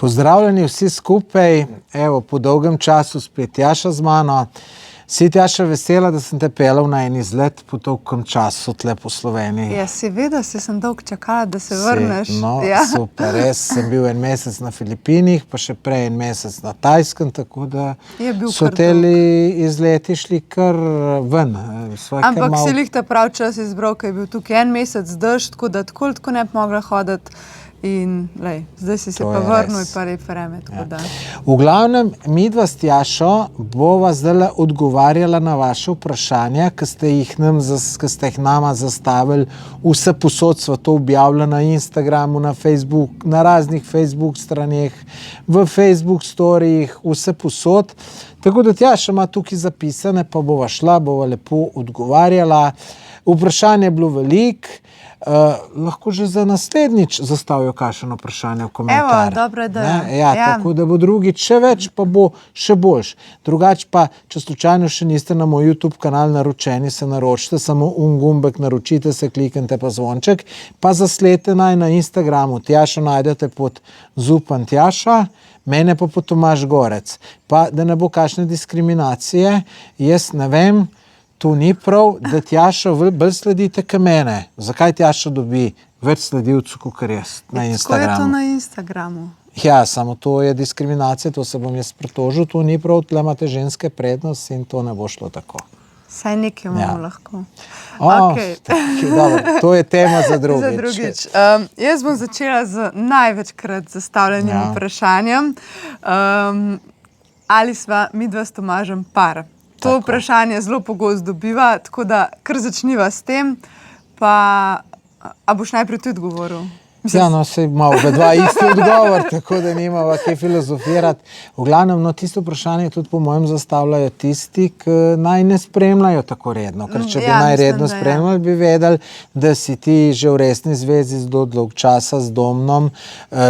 Pozdravljeni vsi skupaj, evo, po dolgem času spet Tjaša z mano. Si Tjaša vesela, da sem te pelal na en izlet po dolgem času tle po Sloveniji? Ja, seveda, sem dolgo čakala, da se vrneš. Super, res sem bil en mesec na Filipinih, pa še prej en mesec na Tajskem, tako da so teli izleti šli kar ven. Ampak si lih ta prav čas izbral, ker je bil tukaj en mesec dež, tako da tako ne bi mogla hoditi. In zdaj si se pa vrnil in pa lepo vreme. V glavnem, midva s Tjašo bova zdaj odgovarjala na vaše vprašanja, ki ste jih nama zastavili vse posod, sva to objavila na Instagramu, na Facebook, na raznih Facebook straneh, v Facebook storijih, vse posod. Tako da Tjaša ima tukaj zapisane, pa bova šla, bova lepo odgovarjala. Vprašanje je bilo veliko. Lahko že za naslednjič zastavijo kakšno vprašanje v komentar. Evo, dobro, da. Tako da bo drugič še več, pa bo še boljš. Drugače pa, če slučajno še niste na moj YouTube kanal naročeni, se naročite, samo gumbek naročite se, kliknite pa zvonček, pa zasledite naj na Instagramu. Tjašo najdete pod Zupan Tjaša, mene pa pod Tomaž Gorec. Pa da ne bo kakšne diskriminacije, jaz ne vem, tu ni prav, da Tjašo bolj sledite k mene. Zakaj Tjašo dobi več sledilcev, kot jaz na Instagramu? Tako je to na Instagramu. Ja, samo to je diskriminacija, to se bom jaz pritožil, tu ni prav, tle imate ženske prednosti in to ne bo šlo tako. Saj nekaj imamo lahko. Dobro, to je tema za drugič. Za drugič. Jaz bom začela z največkrat zastavljenim vprašanjem. Ali sva midva s Tomažem par? To vprašanje zelo pogosto dobiva, tako da kar začniva s tem, pa a boš najprej tudi odgovoril? Ja, no, sej malo dva isti odgovor, tako da nimava kaj filozofirati. V glavnem, tisto vprašanje tudi po mojem zastavljajo tisti, ki naj ne spremljajo tako redno. Ker če bi naj redno spremljali, bi vedeli, da si ti že v resni zvezi z dolg časa z Domnom.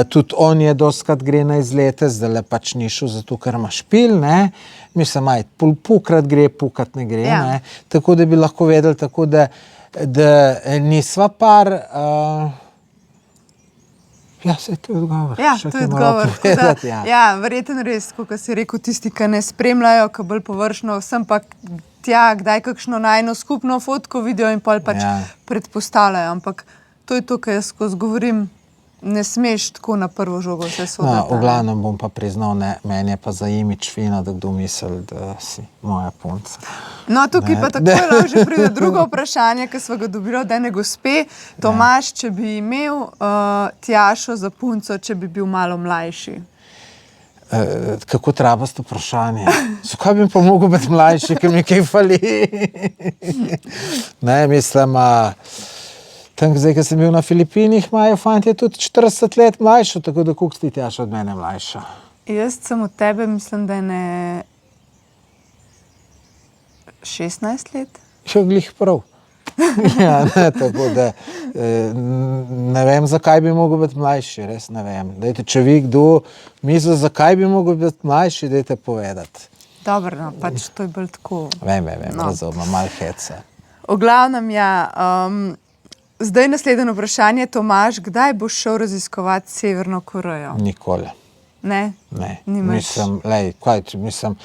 Tudi on je dostkrat gre na izlete, zdaj pač ni šel zato, ker ima špil, ne? Mislim, pukrat gre, pukat ne gre, ne? Tako da bi lahko vedeli, tako da nisva par... Ja, se je to odgovor. Ja, to je odgovor. Verjetno res, kot si rekel, tisti, ki ne spremljajo, ki bolj površno, sem pa tja, kdaj kakšno najno skupno fotko vidijo in pol pač predpostavljajo. Ampak to je to, kar jaz skozi govorim, ne smeš tako na prvo žogo vse soditi. V glavnem bom pa priznal, meni je pa za imič fino, da kdo misli, da si moja punca. No, tukaj pa takoj lahko že pride drugo vprašanje, ki sva ga dobili od ene gospe. Tomaž, če bi imel Tjašo za punco, če bi bil malo mlajši? Kako trabasto vprašanje. Zakaj bi pa mogel biti mlajši, ker mi kaj fali? Ne, mislim, tam zdaj, ko sem bil na Filipinih, imajo fantje tudi 40 let mlajšo, tako da koliko si Tjaša od mene mlajša? Jaz sem od tebe, mislim, da je ne 16 let. Še glih prav. Tako da ne vem, zakaj bi mogel biti mlajši, res ne vem. Dajte, če vi kdo misli, zakaj bi mogel biti mlajši, dajte povedati. Dobro, no, pač to je bolj tako. Vem, razumem, malo hece. V glavnem, zdaj naslednje vprašanje, Tomaž, kdaj boš šel raziskovati Severno Korejo? Nikoli. Ne? Ne. Mislim,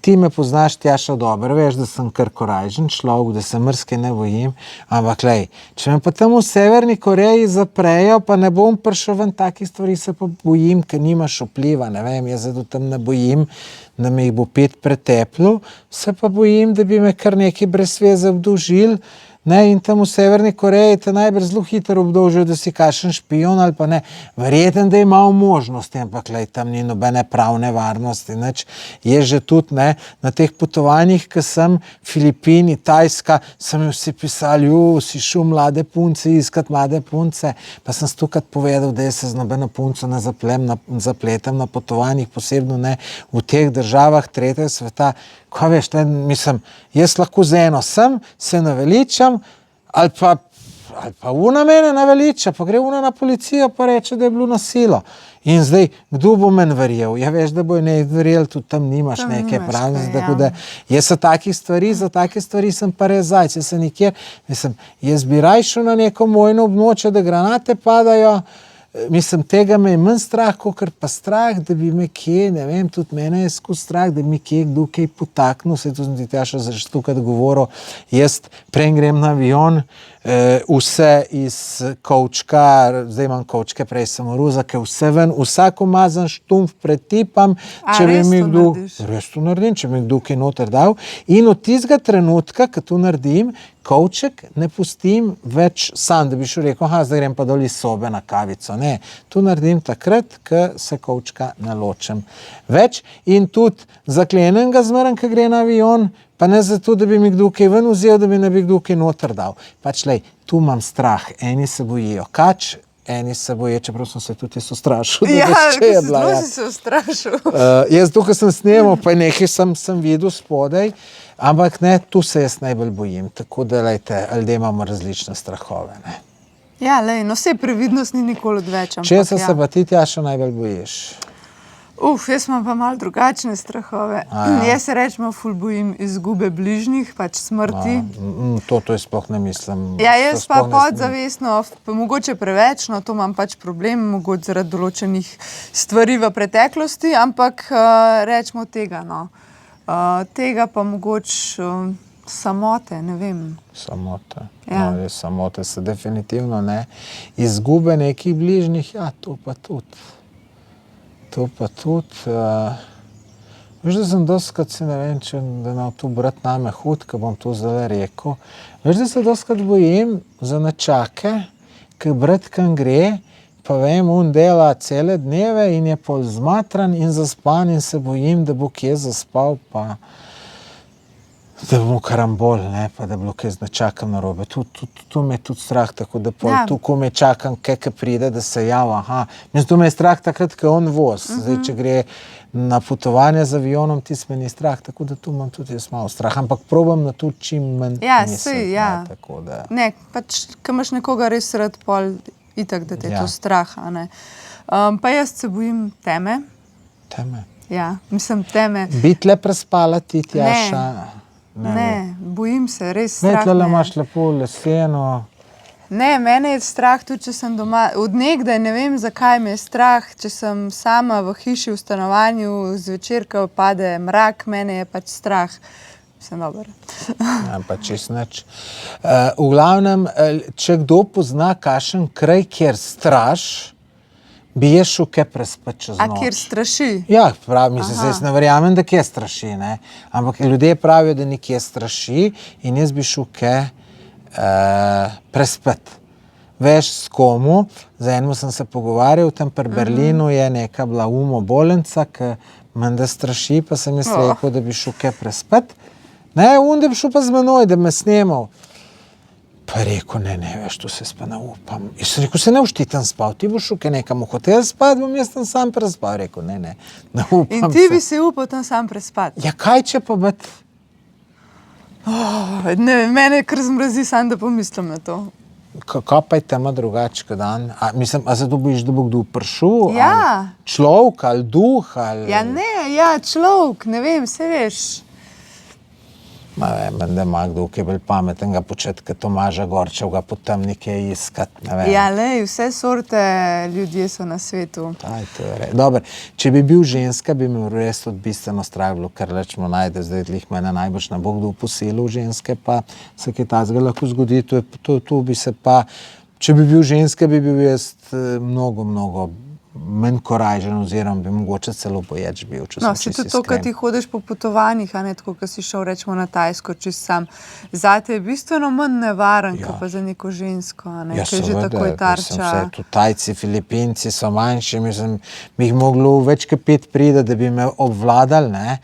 ti me poznaš, Tjaša, dobro, veš, da sem kar korajžen človek, da se mrske ne bojim, ampak če me pa tam v Severni Koreji zaprejo, pa ne bom prišel ven takih stvari, se pa bojim, ker nimaš vpliva, ne vem, jaz se tam ne bojim, da me jih bo pet preteplo, se pa bojim, da bi me kar neki brez veze obdolžili. In tam v Severni Koreji te najbrž zelo hitro obdolžijo, da si kakšen špion ali pa ne. Verjetno, da je malo možnosti, ampak tam ni nobene pravne varnosti. Je že tudi na teh potovanjih, ki sem Filipini, Tajska, so mi vsi pisali, si šel mlade punce iskat, mlade punce. Pa sem stokrat povedal, da jaz se z nobeno punco ne zapletem na potovanjih, posebno ne v teh državah tretjega sveta. Kaj veš, mislim, jaz lahko z eno se naveličam, ali pa una mene naveliča, pa gre una na policijo, pa reče, da je bilo nasilo. In zdaj, kdo bo meni verjel? Ja, veš, da bojo ne verjeli, tudi tam nimaš neke pravnosti, tako da jaz za take stvari sem pa res zajc, jaz bi raj šel na neko vojno območje, da granate padajo, mislim, tega me je manj strah, kakor pa strah, da bi me kje, ne vem, tudi mene je skozi strah, da bi mi kje kdo kaj potaknil, se to sem ti Tjaša zaštukaj govoril, jaz prej grem na avion, vse iz kovčka, zdaj imam kovčke, prej sem ruzake, vse ven, vsak umazan štumf pretipam, če bi mi kdo, res to naredim, če bi mi kdo kaj noter dal, in od tistega trenutka, ko to naredim, kovček ne pustim več sam, da bi šel rekel, zdaj grem pa dol iz sobe na kavico. Ne, to naredim takrat, ko se kovčka ne ločem več in tudi zaklenem ga zmeraj, ko gre na avion, pa ne zato, da bi mi kdo kaj ven vzel, da bi ne bi kdo kaj noter dal. Pač lej, tu imam strah, eni se bojijo kač, eni se boje, čeprav sem se tudi jaz ustrašil. Zelo si se ustrašil. Jaz tukaj sem snemal, pa nekaj sem videl spodaj, ampak ne, tu se jaz najbolj bojim. Tako da, lejte, ljudje imamo različne strahove. Ne? Ja, lej, no vse previdnost ni nikoli odveč. Če se pa ti, Tjaša, najbolj bojiš? Jaz imam pa malo drugačne strahove. Jaz se rečemo ful bojim izgube bližnjih, pač smrti. To je sploh ne mislim. Ja, jaz pa podzavestno, mogoče preveč, no to imam pač problem, mogoče zaradi določenih stvari v preteklosti, ampak rečemo tega, no. Tega pa mogoče samote, ne vem. Samote. Ja. No, samote se definitivno ne. Izgube nekih bližnjih, ja, to pa tudi. Veš, da sem dostkrat si ne vem, če da nam tu brat name hud, ko bom to zdaj rekel. Veš, da se dostkrat bojim za nečake, ko brat kam gre, pa vem, on dela cele dneve in je pol zmatran in zaspan in se bojim, da bo kje zaspal, pa da bomo karambol, ne, pa da bo kaj z nečakom narobe. Tu me je tudi strah, tako da pol tu, ko me čakam, kaj pride, da se java, Mislim, tu me je strah takrat, ko on voz. Zdaj, če gre na potovanje z avionom, ti me ni strah, tako da tu imam tudi jaz malo strah, ampak probam na to čim manj misliti. Tako da. Ne, pač, ko imaš nekoga res rad, pol itak, da te je to strah, a ne. Pa jaz se bojim teme. Teme? Ja, mislim teme. Biti le prespala ti, Tjaša? Ne, bojim se, res strah. Ne, tle imaš lepo leseno. Ne, mene je strah tudi, če sem doma. Od nekdaj ne vem, zakaj me je strah, če sem sama v hiši, v stanovanju, zvečer, ko pade mrak, mene je pač strah. Sem dober. Ja, pa čisto nič. V glavnem, če kdo pozna kakšen kraj, kjer straš, bi je šel kaj prespati čez noč. A kjer straši? Ja, pravi, mislim, jaz ne verjamem, da kje straši, ne. Ampak ljudje pravijo, da nekje straši in jaz bi šel kaj prespati. Veš, s komu, z enim sem se pogovarjal, tam pri Berlinu je neka bila umobolnica, ki menda straši, pa sem jaz rekel, da bi šel kaj prespati. Ne, da bi šel pa z menoj, da me snemal. Pa je rekel, ne, veš, tu se pa ne upam. Jaz sem rekel, se ne boš ti tam spal, ti boš šel kaj nekam v hotel spati, bom jaz tam sam prespal. Rekel, ne upam se. In ti bi se upal tam sam prespati? Ja, kaj če pa biti? Ne, mene kar zmrazi sam, da pomislim na to. Kaj pa je tema drugačka dan? Mislim, a se to bojiš, da bo kdo prišel? Ja. Ali človek, ali duh, ali... Ja, ne, človek, ne vem, se veš. Da ima kdo, ki je bolj pametnega početka Tomaža Gorčevga, potem nekaj iskati, ne vem. Ja, lej, vse sorte ljudje so na svetu. To je res. Dobar, če bi bil ženska, bi me res tudi bistveno strah bilo, ker rečemo najde, zdaj tlih mene najbrž ne bo kdo posilil ženske, pa se kaj tazga lahko zgodi, to bi se pa, če bi bil ženska, bi bil jaz mnogo manj korajžen oziroma bi mogoče celo boječ bil, če sem čisto iskren. No, se tudi to, kad ti hodiš po potovanjih, a ne tako, kad si šel rečemo na Tajsko, čist sam. Zate je bistveno manj nevaren, kot pa za neko žensko, a ne, ki je že takoj tarča. Tu Tajci, Filipinci so manjši, mislim, bi jih moglo več kot 5 pride, da bi me obvladali, ne.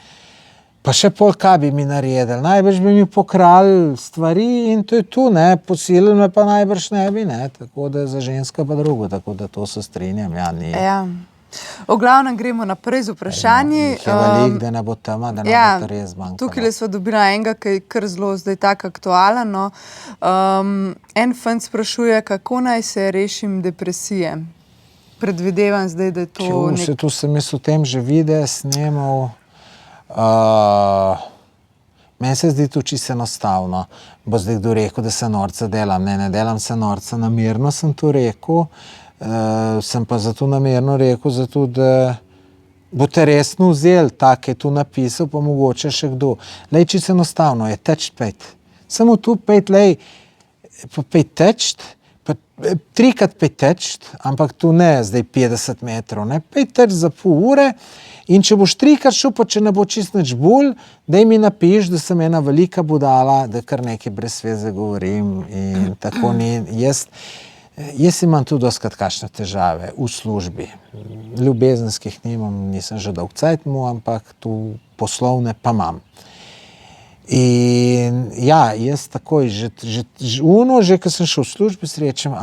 Pa še pol kaj bi mi naredili, najbrž bi mi pokrali stvari in to je tu, ne, posilili me pa najbrž ne bi, ne, tako da za ženska pa drugo, tako da to se strinjam, ni. Ja. V glavnem gremo naprej z vprašanji. Je velik, da ne bo tema, da ne bo to res zmanjkalo. Tukaj smo dobila enega, ki je kar zelo zdaj tak aktualen, no. En fant sprašuje, kako naj se rešim depresije. Predvidevam zdaj, da je to tu sem jaz v tem že videl, snemal. Meni se zdi to čisto enostavno. Bo zdaj kdo rekel, da se norca delam. Ne delam se norca, namerno sem to rekel. sem pa zato namerno rekel, zato da boste resno vzeli take tu napisal, pa mogoče še kdo. Lej, čisto enostavno je teč pet. Samo tu pet, lej, pa pet teč, pa 3x5 teč, ampak tu ne zdaj 50 metrov, ne, 5 teč za pol ure in če boš 3x šel, pa če ne bo čist nič bolj, daj mi napiš, da sem ena velika budala, da kar nekaj brez veze govorim in tako ni. Jaz imam tudi doskrat kakšne težave v službi. Ljubezenskih nimam, nisem že dolg cajt mu, ampak tu poslovne pa imam. In ja, jaz takoj, že ko sem šel v službi, si rečem,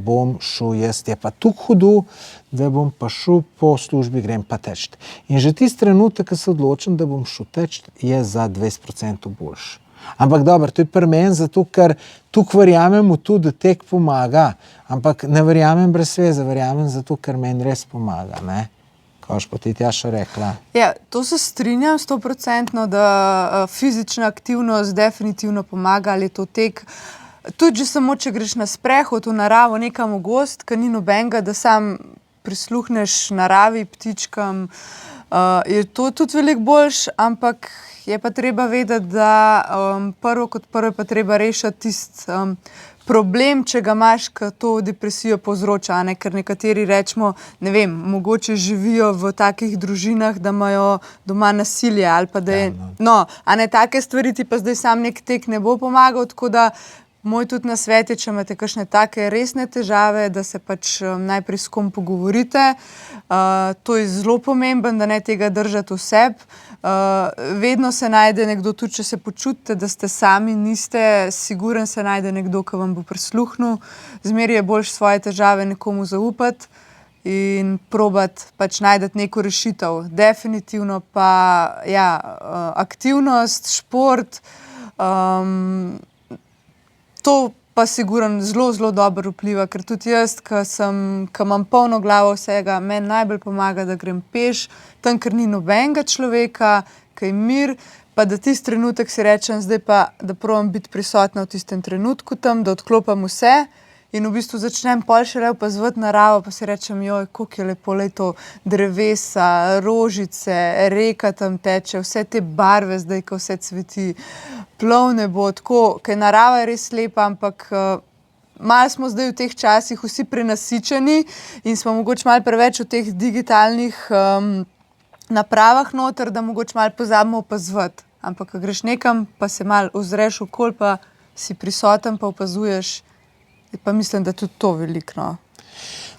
bom šel jaz, je pa tukaj hudo, da bom pa šel po službi, grem pa teč. In že tisti trenutek, ko se odločim, da bom šel teč, je za 20% boljši. Ampak dobro, to je pri meni, zato ker tukaj verjamem v to, da tek pomaga, ampak ne verjamem brez veze, verjamem zato, ker meni res pomaga, ne? Kaj boš pa ti Tjaša rekla? Ja, to se strinjam 100%, da fizična aktivnost definitivno pomaga, ali je to tek. Tudi že samo, če greš na sprehod v naravo, nekam v gost, ker ni nobenega, da sam prisluhneš naravi, ptičkam, je to tudi veliko boljš, ampak je pa treba vedeti, da prvo kot prvo je pa treba rešiti tisti problem, če ga imaš, ki to depresijo povzroča, ne? Ker nekateri rečemo, ne vem, mogoče živijo v takih družinah, da imajo doma nasilje ali pa da je, take stvari ti pa zdaj sam nek tek ne bo pomagal, tako da moj tudi nasvet je, če imate kakšne take resne težave, da se pač najprej s kom pogovorite. To je zelo pomembno, da ne tega držati v sebi. Vedno se najde nekdo, tudi če se počutite, da ste sami, niste siguren, se najde nekdo, ki vam bo prisluhnil. Zmeraj je boljše svoje težave nekomu zaupati in probati pač najdeti neko rešitev. Definitivno pa ja, aktivnost, šport, to pa sigurno zelo, zelo dobro vpliva, ker tudi jaz, ki imam polno glavo vsega, meni najbolj pomaga, da grem peš, tam, ker ni nobenega človeka, ki je mir, pa da tisti trenutek si rečem, zdaj pa, da probam biti prisotna v tistem trenutku tam, da odklopam vse in v bistvu začnem pol šele opazovati naravo, pa si rečem, joj, koliko je lepo, to drevesa, rožice, reka tam teče, vse te barve zdaj, ko vse cveti, plovne bo, tako, ker narava je res lepa, ampak malo smo zdaj v teh časih vsi prenasičeni in smo mogoče malo preveč v teh digitalnih napravah noter, da mogoče malo pozabimo opazovati. Ampak, ko greš nekam, pa se malo ozreš okoli, pa si prisoten, pa opazuješ, pa mislim, da tudi to veliko.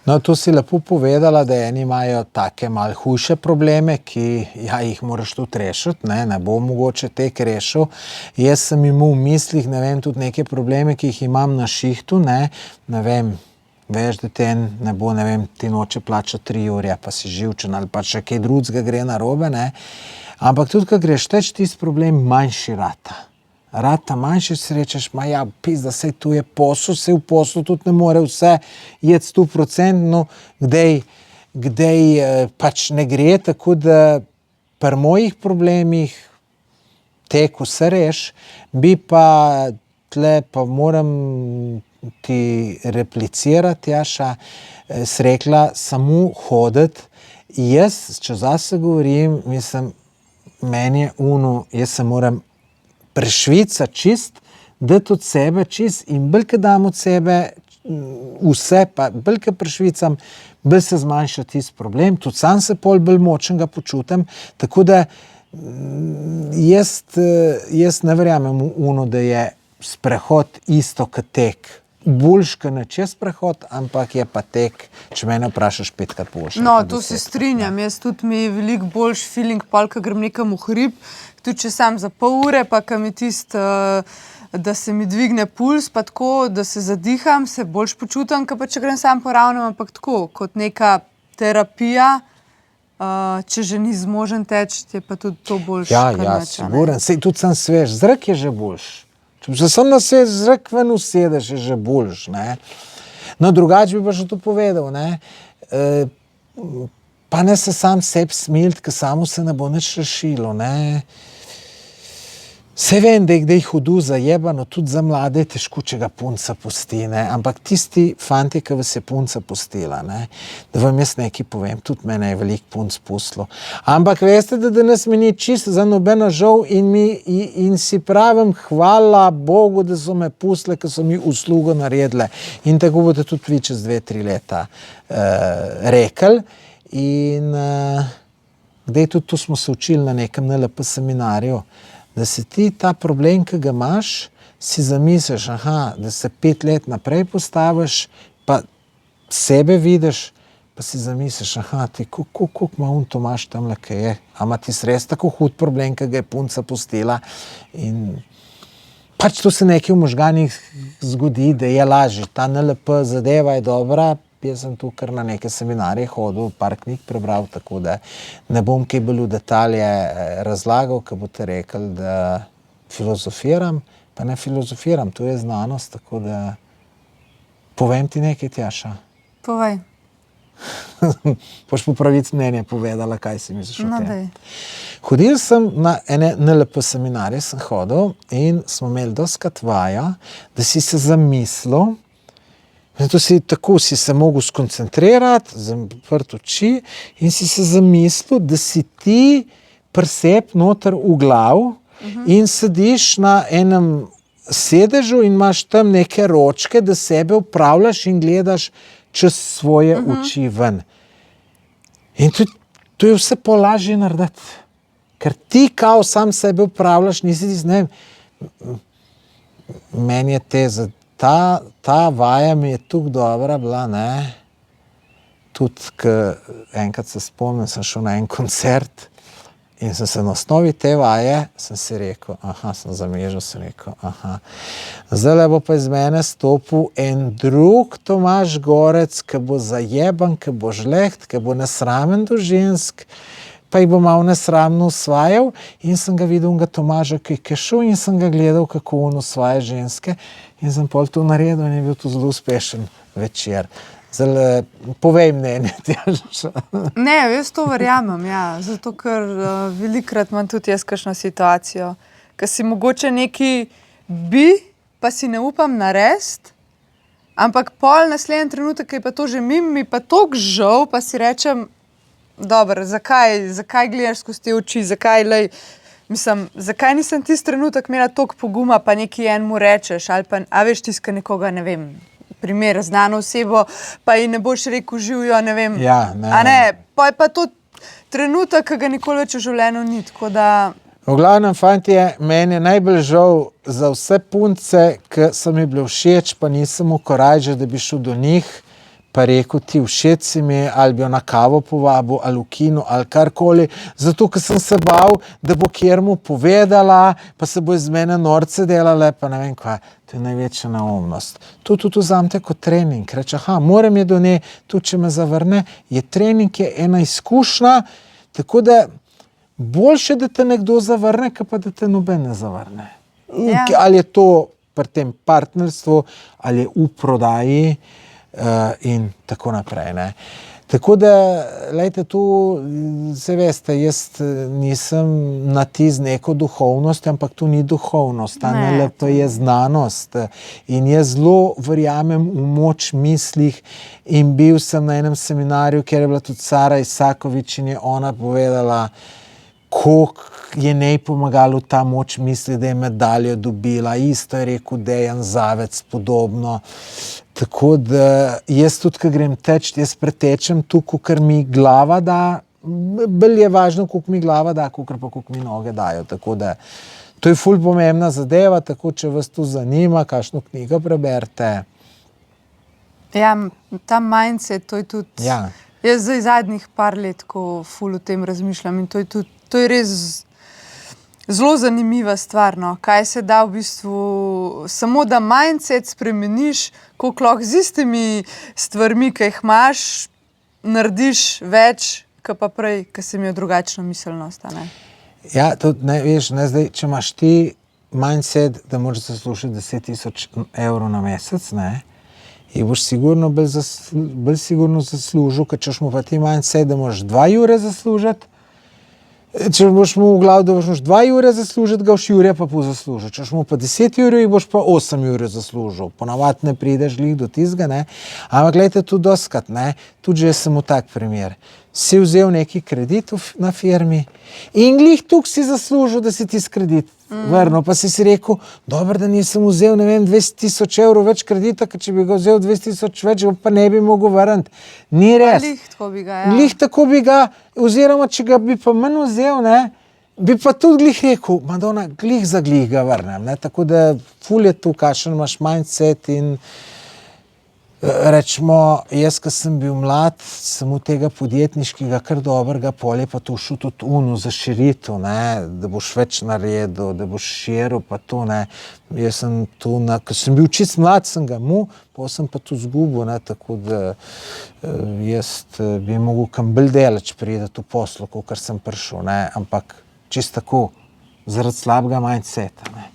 No, tu si lepo povedala, da eni imajo take malo hujše probleme, ki jih moraš tudi rešiti, ne bo mogoče tek rešil. Jaz sem imel v mislih, ne vem, tudi neke probleme, ki jih imam na šihtu, ne vem, veš, da te ne bo, ne vem, ti noče plačati 3 ure, pa si živčen ali pa še kaj drugega gre narobe, ne. Ampak tudi, ko greš teč, tisti problem manjši rata. Rata manjši, si rečeš, pizda, sej tu je posel, sej v poslu tudi ne more vse jeti 100%, kdaj pač ne gre, tako da pri mojih problemih tek vse reš, bi pa tle pa moram ti replicirati, Jaša, si rekla, samo hoditi. Jaz, če zase govorim, mislim, meni je jaz se moram prešvica čist, dati od sebe čist in bolj, ko dam od sebe vse, pa bolj, ko prešvicam, bolj se zmanjša tisti problem, tudi sam se pol bolj močnega počutim, tako da jaz ne verjamem da je sprehod isto kot tek. Boljš, kot neče sprehod, ampak je pa tek, če mene vprašaš 5-krat boljše. No, to se strinjam, jaz tudi mi je veliko boljš feeling, pol, ko grem nekam v hrib, tudi če sam za pol ure, pa ko mi tisto, da se mi dvigne puls, pa tako, da se zadiham, se boljš počutim, kot pa če grem sam po ravnem, ampak tako, kot neka terapija, če že ni zmožen teči, je pa tudi to boljš. Ja, siguren, sej tudi sem svež, zrak je že boljš. Če sem na svež zrak ven usedeš, je že boljš, ne. No, drugače bi pa že to povedal, ne. Pa ne se sam sebi smiliti, ker samo se ne bo nič rešilo, ne. Se vem, da je kdaj hudu zajebano, tudi za mlade je težko, če ga punca pusti, ne? Ampak tisti fanti, ki vas je punca pustila, ne? Da vam jaz nekaj povem, tudi mene je veliko punc pustilo. Ampak veste, da danes mi ni čisto za nobeno žal in si pravim, hvala Bogu, da so me pustile, ker so mi uslugo naredile. In tako bodo tudi vi čez 2-3 leta rekli. In kdaj tudi tu smo se učili na nekem NLP seminarju, da si ti ta problem, ki ga imaš, si zamisliš, da se 5 let naprej postaviš, pa sebe vidiš, pa si zamisliš, ti koliko ima Tomaž tamle, kaj je, a ima ti res tako hud problem, ki ga je punca pustila in pač to se nekaj v možganih zgodi, da je lažje. Ta NLP zadeva je dobra, jaz sem tu kar na neke seminarje hodil, par knjig prebral, tako da ne bom kaj bolj v detalje razlagal, ko boste rekli, da filozofiram, pa ne filozofiram, to je znanost, tako da povem ti nekaj, Tjaša. Povej. Boš po pravici mnenje povedala, kaj si misliš o tem. Daj. Hodil sem na ene NLP seminarje, sem hodil in smo imeli doskrat vaja, da si se zamislil, zato si se mogel skoncentrirati, zaprti oči in si se zamislil, da si ti prisep noter v glav in sediš na enem sedežu in imaš tam neke ročke, da sebe upravljaš in gledaš čez svoje oči ven. In to je vse pol lažje narediti. Ker ti kao sam sebe upravljaš, nisi ti, ne vem, meni je te ta vaja mi je tako dobra bila, ne. Tudi, enkrat se spomnim, sem šel na en koncert in sem se na osnovi te vaje, sem si rekel, sem zamežil, sem rekel, zdajle bo pa iz mene stopil en drug Tomaž Gorec, ki bo zajeban, ki bo žleht, ki bo nesramen do žensk, pa jih bo malo nesramno usvajal in sem ga videl, Tomaža, ki je šel in sem ga gledal, kako on usvaja ženske in sem pol to naredil in je bil to zelo uspešen večer. Zdaj, povej mnenje, Tjaša. Ne, jaz to verjamem, ja, zato ker velikokrat imam tudi jaz kakšno situacijo, ker si mogoče neki pa si ne upam narediti, ampak pol naslednji trenutek, ki je pa to že mi pa toliko žal, pa si rečem, dobro, zakaj gledaš skozi te oči, zakaj nisem tisti trenutek imela toliko poguma, pa nekaj enemu rečeš, ali pa, a veš, tiska nekoga, ne vem, primer, znano osebo, pa ji ne boš rekel živijo, ne vem, ja, ne. A ne, pa je pa to trenutek, ki ga nikoli več v življenju ni, tako da... V glavnem, fantje, meni je najbolj žal za vse punce, ki so mi bile všeč, pa nisem v korajže, da bi šel do njih, pa rekel ti, všeč si mi, ali bi jo na kavo povabil, ali v kino, ali karkoli, zato, ker sem se bal, da bo kjer mu povedala, pa se bo iz mene norce delale, pa ne vem kva, to je največja neumnost. To vzamete kot trening, reče, moram je do nje, tudi če me zavrne, trening je ena izkušnja, tako da boljše, da te nekdo zavrne, kot pa da te noben ne zavrne. Ja. Ali je to pri tem partnerstvu, ali je v prodaji, in tako naprej, ne. Tako da, lejte, tu, se veste, jaz nisem na ti z neko duhovnost, ampak tu ni duhovnost, ta NLP je znanost in jaz zelo verjamem v moč mislih in bil sem na enem seminarju, kjer je bila tudi Sara Isakovič in je ona povedala, koliko je njej pomagalo ta moč misli, da je medaljo dobila, isto je rekel Dejan Zavec, podobno. Tako da jaz tudi, ko grem teč, jaz pretečem tu, kakor mi glava da, bolj je važno, koliko mi glava da, kakor pa koliko mi noge dajo. Tako da to je ful pomembna zadeva, tako če vas to zanima, kakšno knjigo preberite. Ja, ta mindset, to je tudi... Ja. Jaz zdaj zadnjih par let, ko ful o tem razmišljam in to je res zelo zanimiva stvar, no. Kaj se da v bistvu, samo da mindset spremeniš, koliko lahko z istimi stvarmi, ki jih imaš, narediš več, kot pa prej, ko si imel drugačno miselnost, a ne? Ja, tudi, ne, veš, ne, zdaj, če imaš ti mindset, da moraš zaslužiti 10,000 evrov na mesec, ne, in boš sigurno bolj sigurno zaslužil, ker češ mu pa ti mindset, da moraš 2 ure zaslužiti, Če boš mu v glavu, da boš 2 ure zaslužiti, ga boš jurja pa pol zaslužil. Če boš mu pa 10 ur, boš pa 8 ur zaslužil. Ponavadi ne prideš glih do tizga, ne. Ampak gledajte, tudi doskrat, ne. Tudi že sem v tak primer. Si vzel neki kredit na firmi in glih tuk si zaslužil, da si ti s kredit vrnil. Pa si rekel, dobro, da nisem vzel, ne vem, 200,000 evrov več kredita, ker če bi ga vzel 200,000 več, pa ne bi mogel vrniti. Ni res. Glih tako bi ga, ja. Glih tako bi ga, oziroma če ga bi pa manj vzel, ne, bi pa tudi glih rekel, Madonna, glih za glih ga vrnem, ne, tako da ful je tu, kakšen imaš mindset in rečemo, jaz, ko sem bil mlad, sem v tega podjetniškega kar dobrega polja pa tu šel tudi za širitev, ne, da boš več naredil, da boš širil pa to, ne. Jaz sem tu, ko sem bil čist mlad, sem ga pa sem pa tu zgubil, ne, tako da jaz bi mogel kam bolj daleč priti v poslu, kakor sem prišel, ne, ampak čist tako, zaradi slabega mindseta, ne.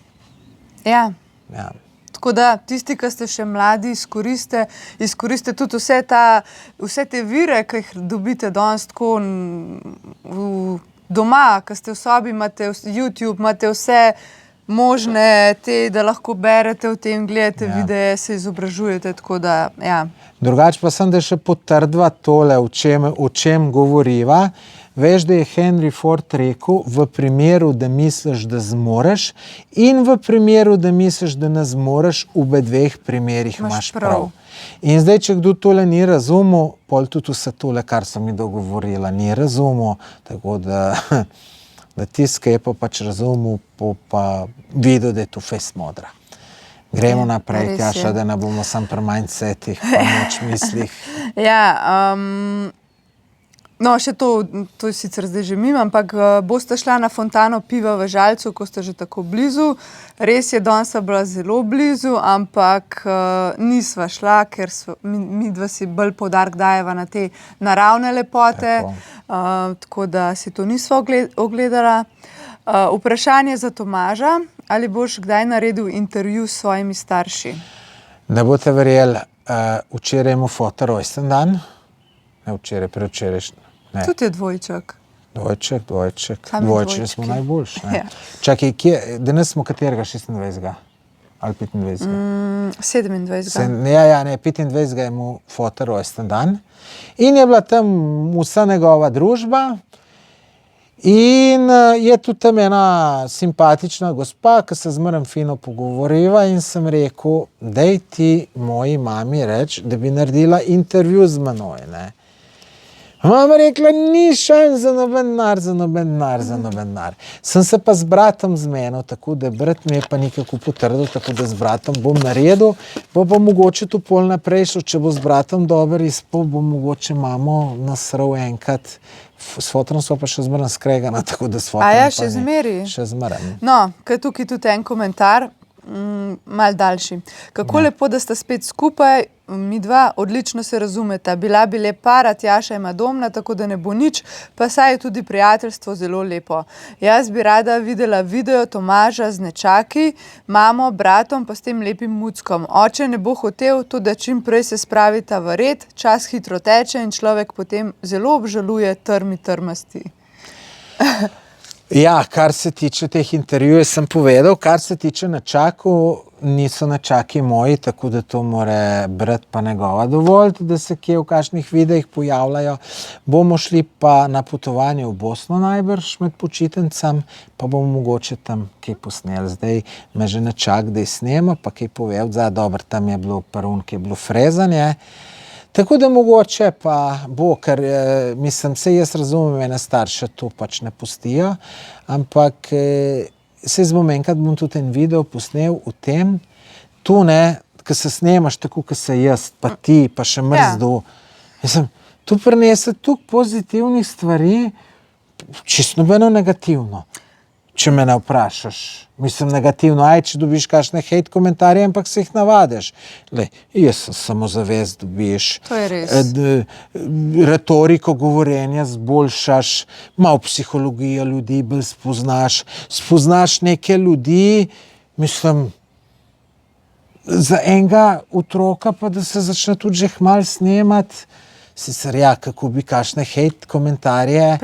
Ja. Ja. Tako da tisti, ki ste še mladi, izkoriste tudi vse te vire, ki jih dobite danes tako doma, ki ste v sobi, imate YouTube, imate vse možne da lahko berete o tem, gledate videe, se izobražujete, tako da, ja. Drugače pa sem, da še potrdva tole, o čem govoriva. Veš, da je Henry Ford rekel, v primeru, da misliš, da zmoreš in v primeru, da misliš, da ne zmoreš, v obe dveh primerih imaš prav. In zdaj, če kdo tole ni razumel, pol tudi vse tole, kar sem mi dogovorila, ni razumel, tako da tisti, ki je pa pač razumel, pa videl, da je to fejst modra. Gremo naprej, Tjaša, da ne bomo sam pri mindsetih, pa moč mislih. Ja, no, še to je sicer zdaj že mimo, ampak boste šla na fontano piva v Žalcu, ko ste že tako blizu. Res je, danes bila zelo blizu, ampak nisva šla, ker midva si bolj poudarek dajeva na te naravne lepote, tako da si to nisva ogledala. Vprašanje za Tomaža, ali boš kdaj naredil intervju s svojimi starši? Ne boste verjeli, včeraj mu foto rojsten dan, ne včeraj, prevčerajšnji. Tudi je dvojček. Dvojček smo najboljši. Ja. Čakaj, danes smo katerega, 26. ali 25. 27. Ja, 25. je mu foto rojsten dan in je bila tam vsa njegova družba in je tudi tam ena simpatična gospa, ki se zmeraj fino pogovoriva in sem rekel, daj ti moji mami reči, da bi naredila intervju z menoj, ne. Mama rekla, ni šans za noben denar. Sem se pa z bratom zmenil, tako da brat mi je pa nekako potrdil, tako da z bratom bom naredil, bo pa mogoče tu pol naprej šel, če bo z bratom dober izpol, bo mogoče mamo nasral enkrat. S fotrom smo pa še zmeraj skregana, tako da s fotrom pa ne. A ja, še zmeri? Še zmeraj. No, kaj tukaj tudi en komentar, mal daljši. Kako lepo, da sta spet skupaj, mi dva odlično se razumeta. Bila bi le para, Tjaša ima domna, tako da ne bo nič, pa saj je tudi prijateljstvo zelo lepo. Jaz bi rada videla video Tomaža z nečaki, mamo, bratom pa s tem lepim muckom. Oče ne bo hotel, to da čim prej se spravita v red, čas hitro teče in človek potem zelo obžaluje trmasti. Ja, kar se tiče teh intervjujev, sem povedal, kar se tiče nečakov, niso nečaki moji, tako da to more brat pa njegova dovoliti, da se kje v kakšnih videih pojavljajo. Bomo šli pa na potovanje v Bosno najbrž med počitnicami, pa bomo mogoče tam kaj posneli. Zdaj me že nečak, da je snema, pa kaj pove odzaj, dobro, tam je bilo prun, ki je bilo frezanje. Tako da mogoče pa bo, ker mislim, se jaz razumem, ene starše to pač ne pustijo, ampak se z momenkrat bom tudi en video posnel v tem, tu ne, ko se snemaš tako, ko se jaz, pa ti, pa še mrzdo. Mislim, tu prinese toliko pozitivnih stvari, čisto nobeno negativno. Če me ne vprašaš, mislim negativno, če dobiš kakšne hejt komentarje, ampak se jih navadiš. Jaz sem samozavest, dobiš. To je res. Retoriko govorjenja zboljšaš, malo psihologijo ljudi bolj spoznaš neke ljudi, mislim, za enega otroka pa da se začne tudi že malo snemati, sicer ja, kako bi kakšne hejt komentarje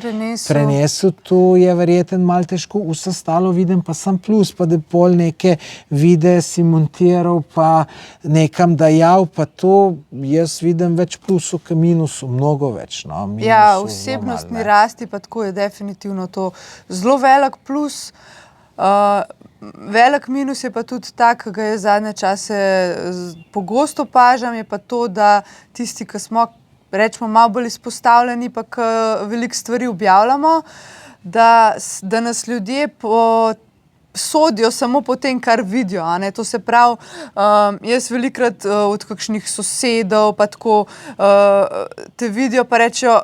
prenesel, tu je verjeten malo težko, vse stalo vidim, pa sem plus, pa da pol neke videe si montiral, pa nekam dajal, pa to jaz vidim več plusov, kot minusov, mnogo več. No, ja, osebnostni rasti, pa tako je definitivno to zelo velik plus. Velik minus je pa tudi tak, ki ga je zadnje čase pogosto opažam, je pa to, da tisti, ki smo, rečemo, malo bolj izpostavljeni, pa ki veliko stvari objavljamo, da nas ljudje sodijo samo po tem, kar vidijo. A ne? To se pravi, jaz velikrat od kakšnih sosedov pa tako te vidijo, pa rečejo,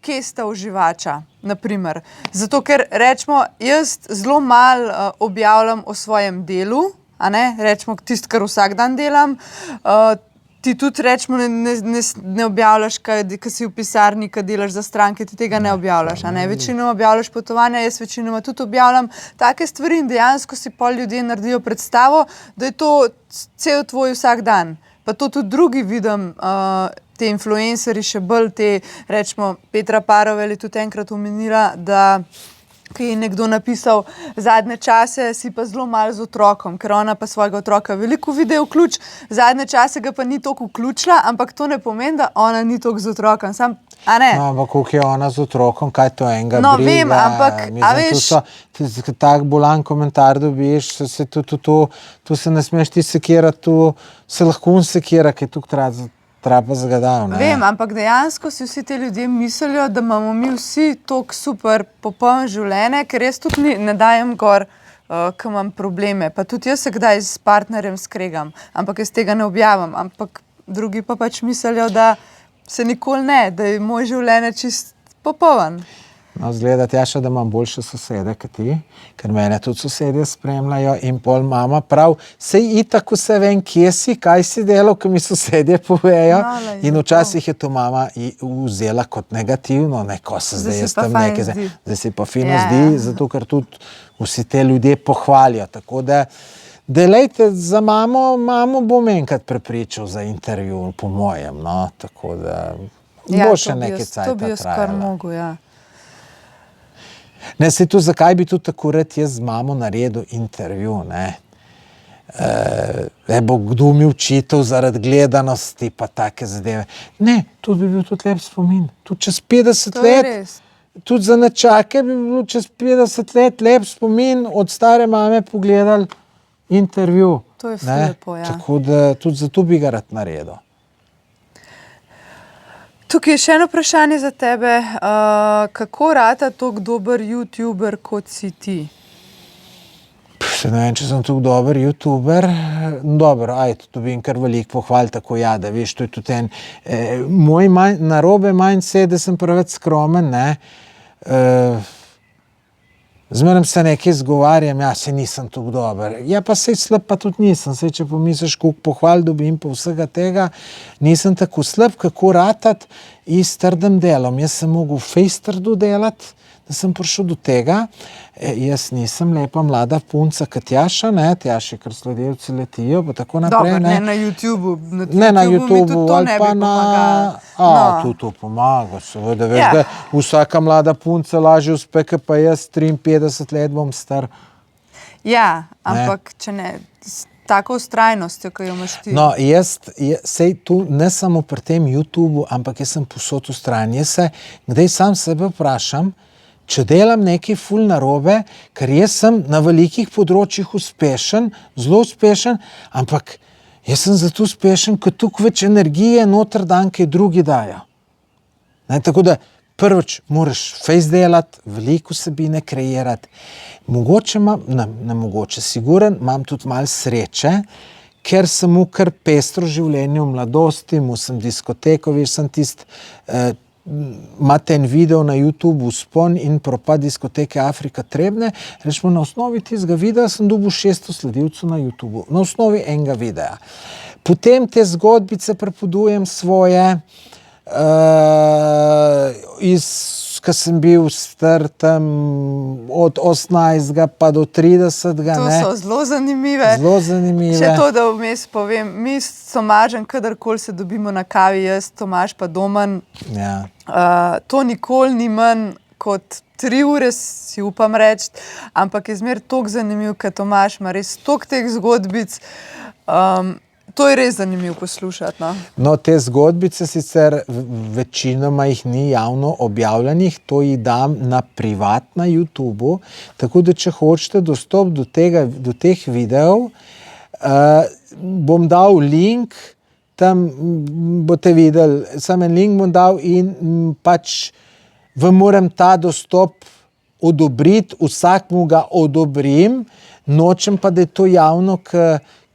kje sta uživača, naprimer. Zato, ker rečemo, jaz zelo malo objavljam o svojem delu, a ne, rečemo, tisto, kar vsak dan delam, ti tudi rečemo, ne objavljaš, ko si v pisarni, ko delaš za stranke, ti tega ne objavljaš, a ne, večinoma objavljaš potovanja, jaz večinoma tudi objavljam take stvari in dejansko si pol ljudje naredijo predstavo, da je to cel tvoj vsak dan. Pa to tudi drugi vidim, te influencerji še bolj, rečemo, Petra Parovel je tudi enkrat omenila, da ki je nekdo napisal, zadnje čase si pa zelo malo z otrokom, ker ona pa svojega otroka veliko video vključi, zadnje čase ga pa ni toliko vključila, ampak to ne pomeni, da ona ni toliko z otrokom. A ne? No, ampak koliko je ona z otrokom, kaj to enega briga? No, vem, ampak, a veš... Tak bolan komentar dobiš, tu se ne smeš ti sekirati, tu se lahko on sekira, ki je tukaj trapa zgadal. Vem, ampak dejansko si vsi te ljudje mislijo, da imamo mi vsi toliko super popoln življenje, ker jaz tudi ne dajem gor, ko imam probleme. Pa tudi jaz se kdaj s partnerjem skregam, ampak jaz tega ne objavim. Ampak drugi pa pač mislijo, da se nikoli ne, da je moj življenje čist popoln. No, zgleda, Tjaša, da imam boljše sosede kot ti, ker mene tudi sosedje spremljajo in pol mama prav, sej itak vse vem, kje si, kaj si delal, ko mi sosedje povejo. In včasih je to mama vzela kot negativno, ko se zdaj jaz tam nekaj, zdaj se pa fino zdi, zato ker tudi vsi te ljudje pohvalijo. Tako da, delejte, za mamo bom enkrat prepričal za intervju, po mojem, no, tako da bo še nekaj cajta trajala. To bi jaz kar mogo, ja. Ne, se tu, zakaj bi tudi tako rad jaz z mamo naredil intervju, ne? Bo kdo mi učitev zaradi gledanosti pa take zadeve. Ne, tu bi bil tudi lep spomin. Tudi čez 50 let, tudi za nečake bi bil čez 50 let lep spomin od stare mame pogledali intervju. To je lepo, ja. Tako da tudi zato bi ga rad naredil. Tukaj je še eno vprašanje za tebe. Kako rata toliko dober youtuber, kot si ti? Se ne vem, če sem toliko dober youtuber. Dobro, dobim kar veliko pohval, tako ja, da veš, to je tudi en moj narobe mindset, da sem preveč skromen, ne. Zmeraj se nekaj izgovarjam, se nisem toliko dober. Ja, pa sej slab pa tudi nisem. Sej, če pomisliš, koliko pohval dobim po vsega tega, nisem tako slab, kako ratati s trdim delom. Jaz sem mogel fejst trdo delati, da sem prišel do tega. Jaz nisem lepa mlada punca kot Tjaša, ne, Tjaši, ker sledilci letijo, pa tako naprej. Dobar, ne na YouTubu. Ne na YouTubu, ali pa na... Tu to pomaga, seveda. Veš, da vsaka mlada punca lažje uspe, pa jaz 53 let bom star. Ja, ampak če ne, s tako vztrajnostjo, ko jo imaš ti. No, sej tu ne samo pri tem YouTubu, ampak jaz sem povsod vztrajen. Jaz se, kdaj sam sebe vprašam, če delam nekaj ful narobe, ker jaz sem na velikih področjih uspešen, zelo uspešen, ampak jaz sem zato uspešen, ker tukaj več energije noter dan, kaj drugi dajo. Tako da prvič moraš fejst delati, veliko vsebine kreirati. Mogoče siguren, imam tudi malo sreče, ker sem mu kar pestro življenje v mladosti, mu sem diskoteko, veš, sem tist, imate en video na YouTube Vzpon in propad diskoteke Afrika Trebne, rečemo, na osnovi tistega videa sem dobil 600 sledilcev na YouTube, na osnovi enega videa. Potem te zgodbice prepodujem svoje, ko sem bil star tam od 18. pa do 30. To ne. so zelo zanimive. Zelo zanimive. Še to, da vmes povem, mi s Tomažem, kadarkoli se dobimo na kavi, jaz, Tomaž pa Domen, Ja. To nikoli ni manj kot 3 ure, si upam reči, ampak je zmer toliko zanimiv, ker Tomaž ima res toliko teh zgodbic. To je res zanimivo poslušati. No, te zgodbice sicer večinoma jih ni javno objavljenih, to jih dam na privat na YouTubu, tako da če hočete dostop do teh videov, bom dal link, tam boste videli, samo en link bom dal in pač vam moram ta dostop odobriti, vsakmu ga odobrim, nočem pa, da je to javno,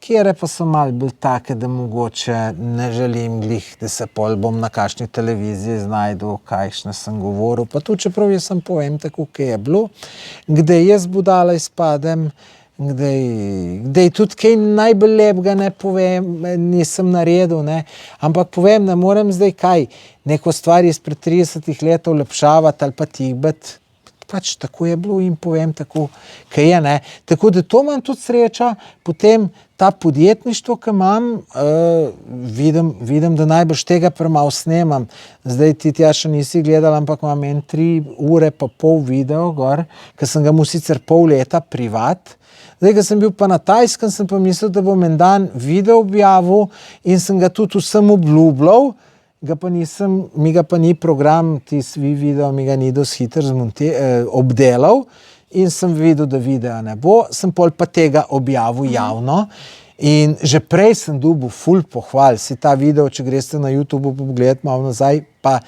kjere pa so malo bolj take, da mogoče ne želim glih, da se pol bom na kakšni televiziji znajdu, kakšne sem govoril, pa tu čeprav jaz sem povem tako, kaj je bilo, kdaj jaz budala izpadem, kdaj tudi kaj najbolj lepega ne povem, nisem naredil, ne, ampak povem, ne morem zdaj kaj, neko stvar izpred 30 let olepšavati ali pa tihbati, pač tako je bilo in povem tako, kaj je, ne. Tako da to imam tudi sreča, potem ta podjetništvo, ki imam, vidim, da najbrž tega premalo snemam. Zdaj ti tja še nisi gledal, ampak imam 3 ure pa pol video gor, ker sem ga mu sicer pol leta privat. Zdaj, ko sem bil pa na Tajskem, sem pa mislil, da bom en dan video objavil in sem ga tudi vsem obljubljal, mi ga pa ni program, video mi ga ni dosti hitro obdelal in sem videl, da videa ne bo, sem pol pa tega objavil javno in že prej sem dobil ful pohval, si ta video, če greste na YouTube pogledati malo nazaj, pa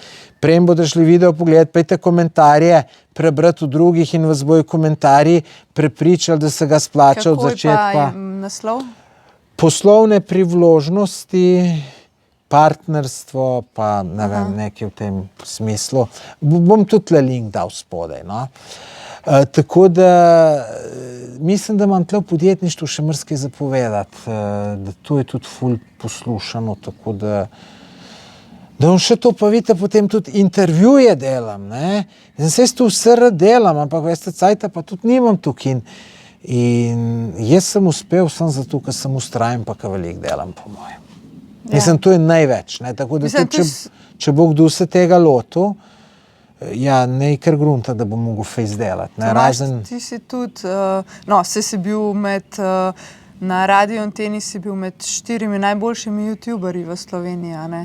prej bodo šli video pogledati, pejte komentarje prebrati v drugih in vas bojo komentarji prepričali, da se ga splača od začetka. Kako je pa naslov? Poslovne priložnosti, partnerstvo, pa ne vem, nekaj v tem smislu. Bom tudi le link dal spodaj, no. Tako da mislim, da imam tle v podjetništvu še marsikaj zapovedati, da to je tudi ful poslušano, tako da bom še to pa vidite, potem tudi intervjuje delam, ne. Jaz to vse rad delam, ampak veste, cajta pa tudi nimam tukaj in jaz sem uspel sem zato, ker sem ustrajen, pa ker veliko delam po mojem. Mislim, to je največ, ne, tako da tudi, če bo kdo se tega lotil, ja, ne kar grunta, da bo mogel fejs delati, ne, razen... Ti si tudi, si bil na Radio Anteni si bil med 4 najboljšimi youtuberji v Sloveniji, a ne?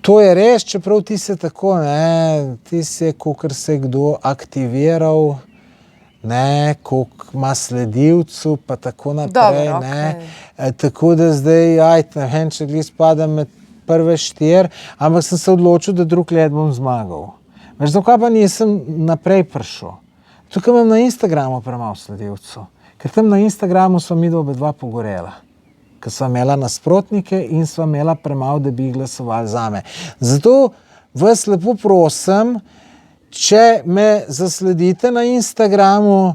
To je res, čeprav ti se tako, ne, ti se, kakor se je kdo aktiviral, ne, koliko ima sledilcev, pa tako naprej, dobro, ne. Okay. Tako da zdaj, ne vem, če glih spadam med prve 4, ampak sem se odločil, da drug let bom zmagal. Veš, zakaj pa nisem naprej prišel? Tukaj imam na Instagramu premalo sledilcev, ker tam na Instagramu sva midva obedva pogorela, ker sva imela nasprotnike in sva imela premalo, da bi glasovali zame. Zato vas lepo prosim, če me zasledite na Instagramu,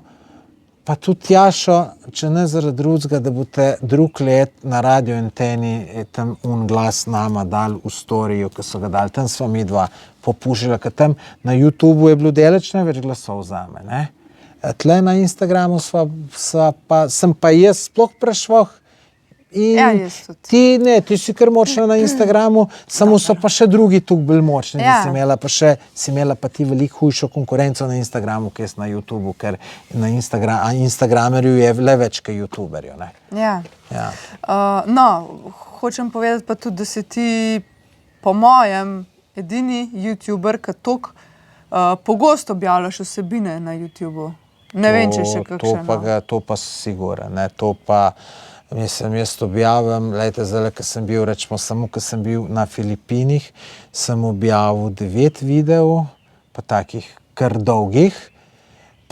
pa tudi Tjašo, če ne zaradi drugega, da boste drug let na Radio Anteni tam glas nama dali v storiju, ki so ga dali. Tam sva mi dva popušila, ker tam na YouTubu je bilo deleč največ glasov zame, ne. Tle na Instagramu sem pa jaz sploh prešvoh in ja, ti si kar močna na Instagramu, samo so pa še drugi tukaj bolj močni, ja. Si imela pa ti veliko hujšo konkurenco na Instagramu, ki je na YouTubu, ker na Instagramerju je le več kot YouTuberju, ne. Ja. Ja. Hočem povedati pa tudi, da si ti po mojem edini YouTuber, ki toliko pogosto objavljaš vsebine na YouTubu. Ne vem, če še kakšen. To pa sigurno, ne, to pa mislim, jaz objavim, lejte, zdaj, ko sem bil, rečemo, samo ko sem bil na Filipinih, sem objavil 9 videov, pa takih kar dolgih,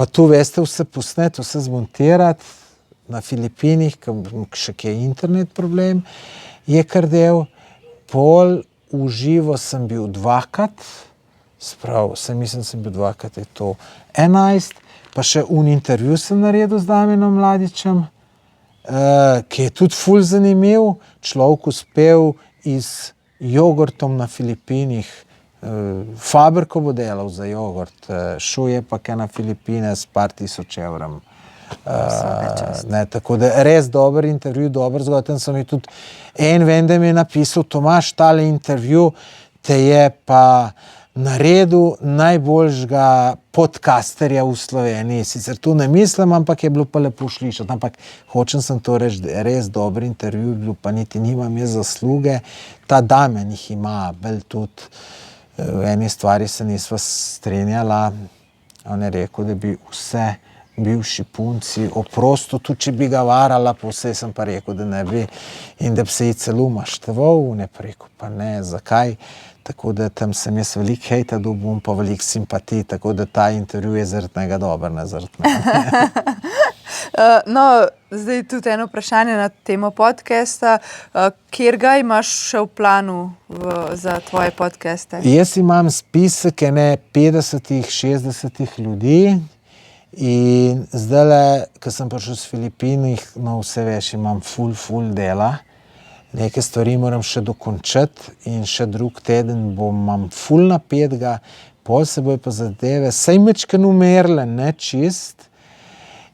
pa tu veste vse posnet, vse zmontirati na Filipinih, še kje je internet problem, je kar del, pol v živo sem bil 2-krat, mislim, sem bil 2-krat, je to 11, pa še intervju sem naredil z Damjanom Mladićem, ki je tudi ful zanimiv, človek uspel z jogurtom na Filipinih Fabriko bo delal za jogurt, šuje pa kaj na Filipine s par tisoč evrom. Tako da res dober intervju, dober zgodaj. Sem mi tudi vem, da mi je napisal, Tomaž, tale intervju te je pa naredil najboljšega podcasterja v Sloveniji. Sicer tu ne mislim, ampak je bilo pa lepo slišati. Ampak hočem sem to reči, res dober intervju, bil pa niti nimam jaz zasluge. Ta Damjan jih ima, bolj tudi v eni stvari se nisva strinjala. On je rekel, da bi vse bivši punci oprostil, tudi če bi ga varala, pa vse sem pa rekel, da ne bi in da bi se ji celo mašteval, ne pa rekel, pa ne, zakaj. Tako da tam sem jaz veliko hejta dobil, pa veliko simpatij, tako da ta intervju je zaradi dober, ne zaradi No, zdaj tudi eno vprašanje na temo podcasta. Kjer ga imaš še v planu za tvoje podcaste? Jaz imam spisek 50-60 ljudi in zdaj, ko sem prišel z Filipinih, no vse veš, imam ful dela. Neke stvari moram še dokončati in še drug teden imam ful napetega, pol se bojo pa zadeve, saj mečken umerle, ne čist,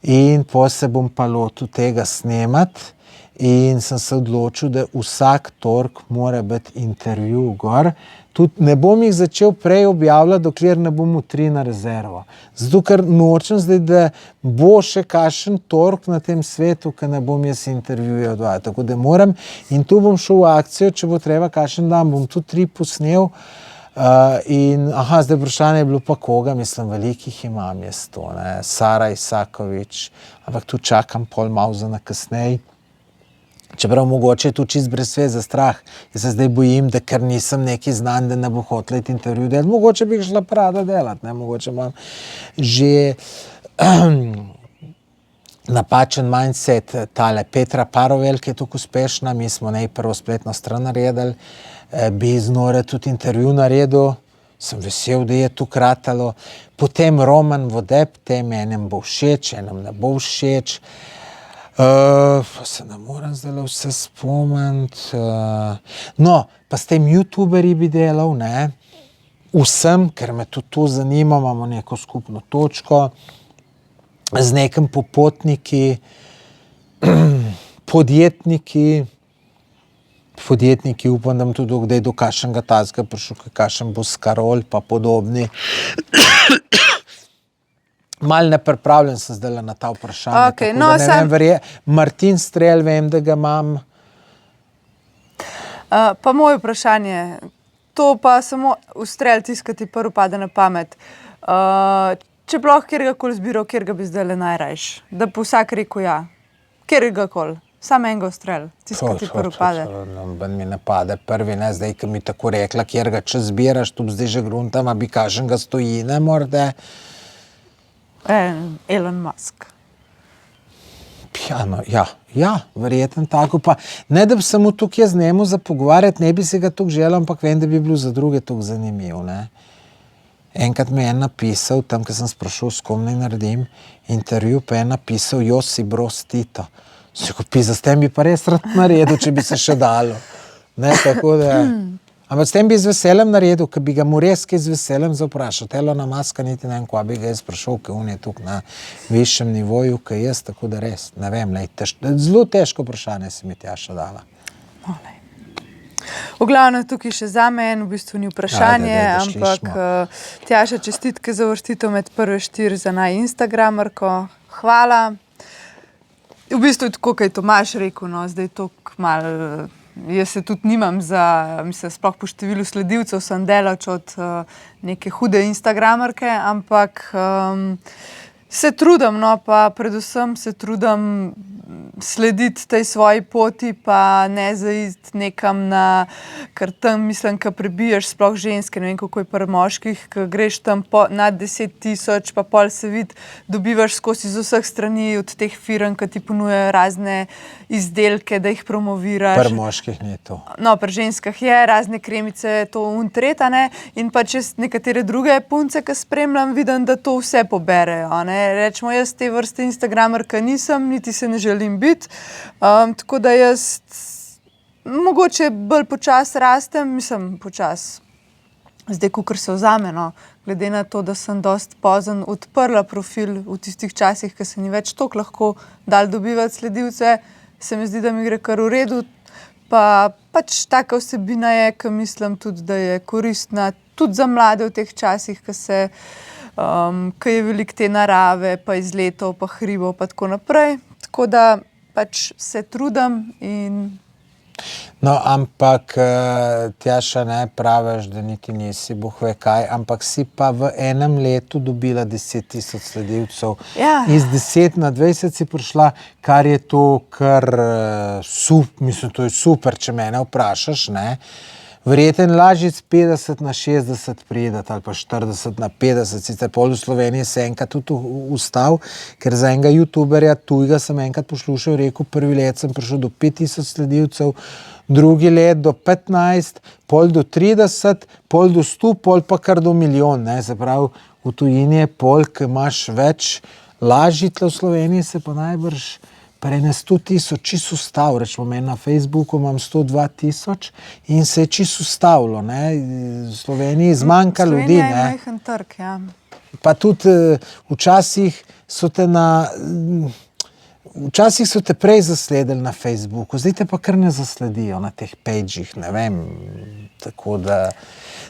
in pol se bom pa lotil tega snemati in sem se odločil, da vsak torek mora biti intervju gor. Tudi ne bom jih začel prej objavljati, dokler ne bom v 3 na rezervo. Zato, ker nočem zdaj, da bo še kakšen torek na tem svetu, ker ne bom jaz intervjuje odvajal. Tako da moram in tu bom šel v akcijo, če bo treba kakšen dan, bom tudi 3 posnel. Zdaj vprašanje je bilo pa koga, mislim, velikih imam jaz to, ne, Sara Isakovič, ampak tu čakam pol malo za na kasneje. Čeprav mogoče je tu čist brez veze strah. Jaz se zdaj bojim, da ker nisem neki znan, da ne bo hotela iti intervju delati. Mogoče bi šla rada delati, ne, mogoče imam že napačen mindset. Tale Petra Parovel, ki je tako uspešna, mi smo najprvo spletno stran naredili, bi z Nore tudi intervju naredil, sem vesel, da je tu kratalo. Potem Roman Vodeb, tem enem bo všeč, enem ne bo všeč. Pa se ne moram zdaj vse spomniti. No, pa s tem youtuberji bi delal, ne, vsem, ker me tudi to zanima, imamo neko skupno točko, z nekim popotniki, podjetniki, upam, da bom tudi kdaj do kakšnega tazga prišel, kakšen bo Skarol pa podobni. Malo nepripravljen sem zdaj na ta vprašanja. Okay, no, Martin Strel, vem, da ga imam. Pa moje vprašanje, to pa samo Strel tiskati prvi pade na pamet. Če bi lahko kjergakoli zbiral, kjer ga bi zdaj najrajš? Da po vsak rekel ja. Kjergakoli. Sam enega Strel, tiskati prvi pade. Mi ne pade prvi, ne, zdaj, ki mi tako rekla, kjer ga če zbiraš, tu zdaj že gruntam, a bi kažen ga stoji, ne morda. Elon Musk. Ja, verjetno tako pa. Ne, da bi samo tukaj jaz njemu za pogovarjati, ne bi se ga tukaj želel, ampak vem, da bi bilo za druge tukaj zanimiv, ne. Enkrat mi je napisal, tam, ko sem sprašal, s kom naj naredim intervju, pa je napisal Josip Broz Tito. Se ko pisa, s tem bi pa res rad naredil, če bi se še dalo. Ne, tako da... Ampak s tem bi z veseljem naredil, ker bi ga mu res kaj z veseljem zaprašal. Elona Muska niti ne vem, ko bi ga jaz sprašal, ker on je tukaj na višjem nivoju, ker jaz, tako da res, ne vem, zelo težko vprašanje si mi Tjaša dala. V glavnem tukaj še za meni, v bistvu ni vprašanje, ampak Tjaša, čestitke za uvrstitev med prve 4 za naj Instagramerko. Hvala. V bistvu tako, kaj je Tomaž rekel, no, zdaj toliko malo... Jaz se tudi nimam sploh po številu sledilcev, sem delač od neke hude Instagramerke, ampak se trudim, no, pa predvsem se trudim slediti tej svoji poti, pa ne zaiti nekam ker tam mislim, ko prebiješ sploh ženske, ne vem, kako je pri moških, ko greš tam nad 10,000, pa pol se vidi, dobivaš skozi z vseh strani od teh firm, ki ti ponujajo razne izdelke, da jih promoviraš. Pri moških ni to. No, pri ženskah je, razne kremice, to untret, ne, in pa čez nekatere druge punce, ki spremljam, vidim, da to vse poberejo, ne. Rečemo, jaz te vrste Instagramerka nisem, niti se ne želim biti, tako da jaz mogoče bolj počas rastem, mislim počas. zdaj, kakor se vzame, no, glede na to, da sem dosti pozen odprla profil v tistih časih, ki se ni več toliko lahko dal dobivati sledilce, se mi zdi, da mi gre kar v redu. Pa pač taka vsebina je, ki mislim tudi, da je koristna tudi za mlade v teh časih, ki je veliko te narave, pa izletov, pa hribov, pa tako naprej. Tako da pač se trudim in... No, ampak Tjaša, ne praviš, da niti nisi Bog ve kaj, ampak si pa v enem letu dobila 10.000 sledilcev. Ja. Iz 10 na 20 si prišla, kar je to kar mislim, to je super, če mene vprašaš, ne. Verjetno lažje z 50 na 60 prideti ali pa 40 na 50, sicer pol v Sloveniji se enkrat tudi ustal, ker za enega youtuberja tujega sem enkrat poslušal, rekel, prvi let sem prišel do 5000 sledilcev, drugi let do 15, pol do 30, pol do 100, pol pa kar do milijon, ne, se pravi, v tujini je pol, ki imaš več, lažji tle v Sloveniji se pa najbrž prej ne 100.000 čisto ustavil, rečemo meni na Facebooku imam 102.000 in se je čisto ustavilo, ne, v Sloveniji zmanjka ljudi, ne. Slovenija je majhen trg, ja. Pa tudi včasih so te prej zasledili na Facebooku, zdaj te pa kar ne zasledijo na teh pagih, ne vem, tako da...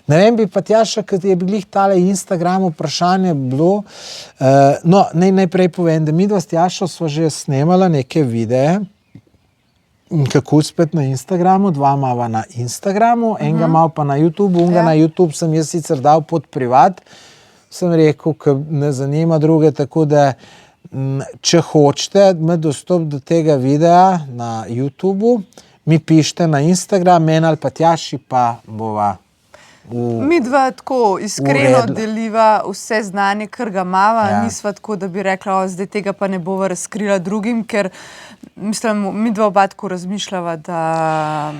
Ne vem, bi pa Tjaša, ker je glih tale Instagram vprašanje bilo, no, najprej povem, da midva s Tjašo sva že snemala neke videe, kako uspet na Instagramu, 2 imava na Instagramu, enega malo pa na YouTubeu, na YouTube sem jaz sicer dal pod privat, sem rekel, ker ne zanima druge, tako da če hočete imeti dostop do tega videa na YouTubeu, mi pišite na Instagram, meni ali pa Tjaši pa bova midva tako iskreno deliva vse znanje, kar ga imava, nisva tako, da bi rekla, zdaj tega pa ne bova razkrila drugim, ker mislim, midva oba tako razmišljava, da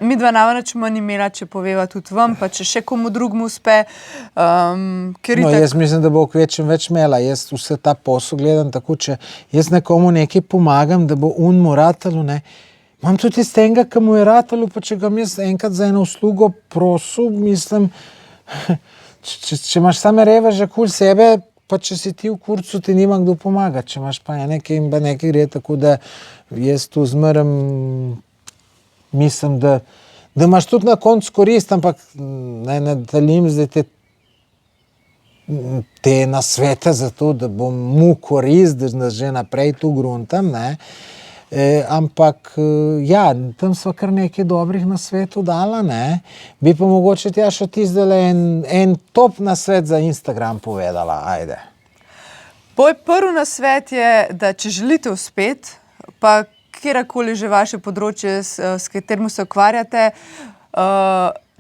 midva namreč manj imela, če poveva tudi vam, pa če še komu drugmu uspe. No, jaz mislim, da bo v kvečem več imela, jaz vse ta posel gledam tako, če jaz nekomu nekaj pomagam, da bo moratelju, ne, imam tudi iz tega, ki mu je ratalo, pa če ga jaz enkrat za eno uslugo prosil, mislim, če imaš same reveže kul sebe, pa če si ti v kurcu, ti nima kdo pomagati, če imaš pa nekaj in pa nekaj gre, tako da jaz tu zmerem mislim, da imaš tudi na koncu korist, ampak ne delim zdaj te nasvete za to, da bom mu korist, da že naprej tu gruntam, ne. Ampak, ja, tam sva kar nekaj dobrih nasvetov dala, ne, bi pa mogoče Tjaša ti zdaj en top nasvet za Instagram povedala, ajde. Prvi nasvet je, da če želite uspeti, pa kjerkoli že vaše področje, s katerim se ukvarjate,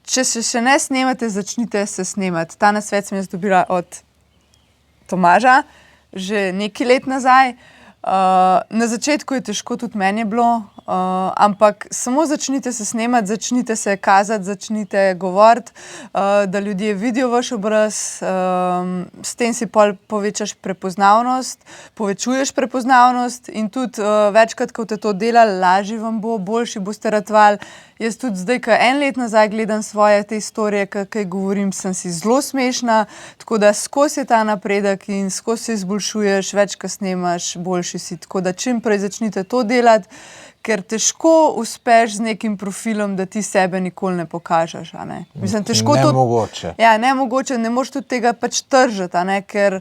če se še ne snemate, začnite se snemati. Ta nasvet sem jaz dobila od Tomaža, že nekaj let nazaj. Na začetku je težko, tudi meni je bilo, ampak samo začnite se snemati, začnite se kazati, začnite govoriti, da ljudje vidijo vaš obraz, s tem si pol povečaš prepoznavnost, povečuješ prepoznavnost in tudi večkrat, ko te to delali, lažje vam bo, boljši boste ratovali. Jaz tudi zdaj, ko 1 let nazaj gledam svoje te storije, kaj govorim, sem si zelo smešna, tako da skozi je ta napredek in skozi se izboljšuješ, več ko snemaš, boljši si. Tako da čim prej začnite to delati, ker težko uspeš z nekim profilom, da ti sebe nikoli ne pokažeš, a ne. Mislim, težko to... Nemogoče. Ja, nemogoče, ne moreš tudi tega pač tržiti, a ne, ker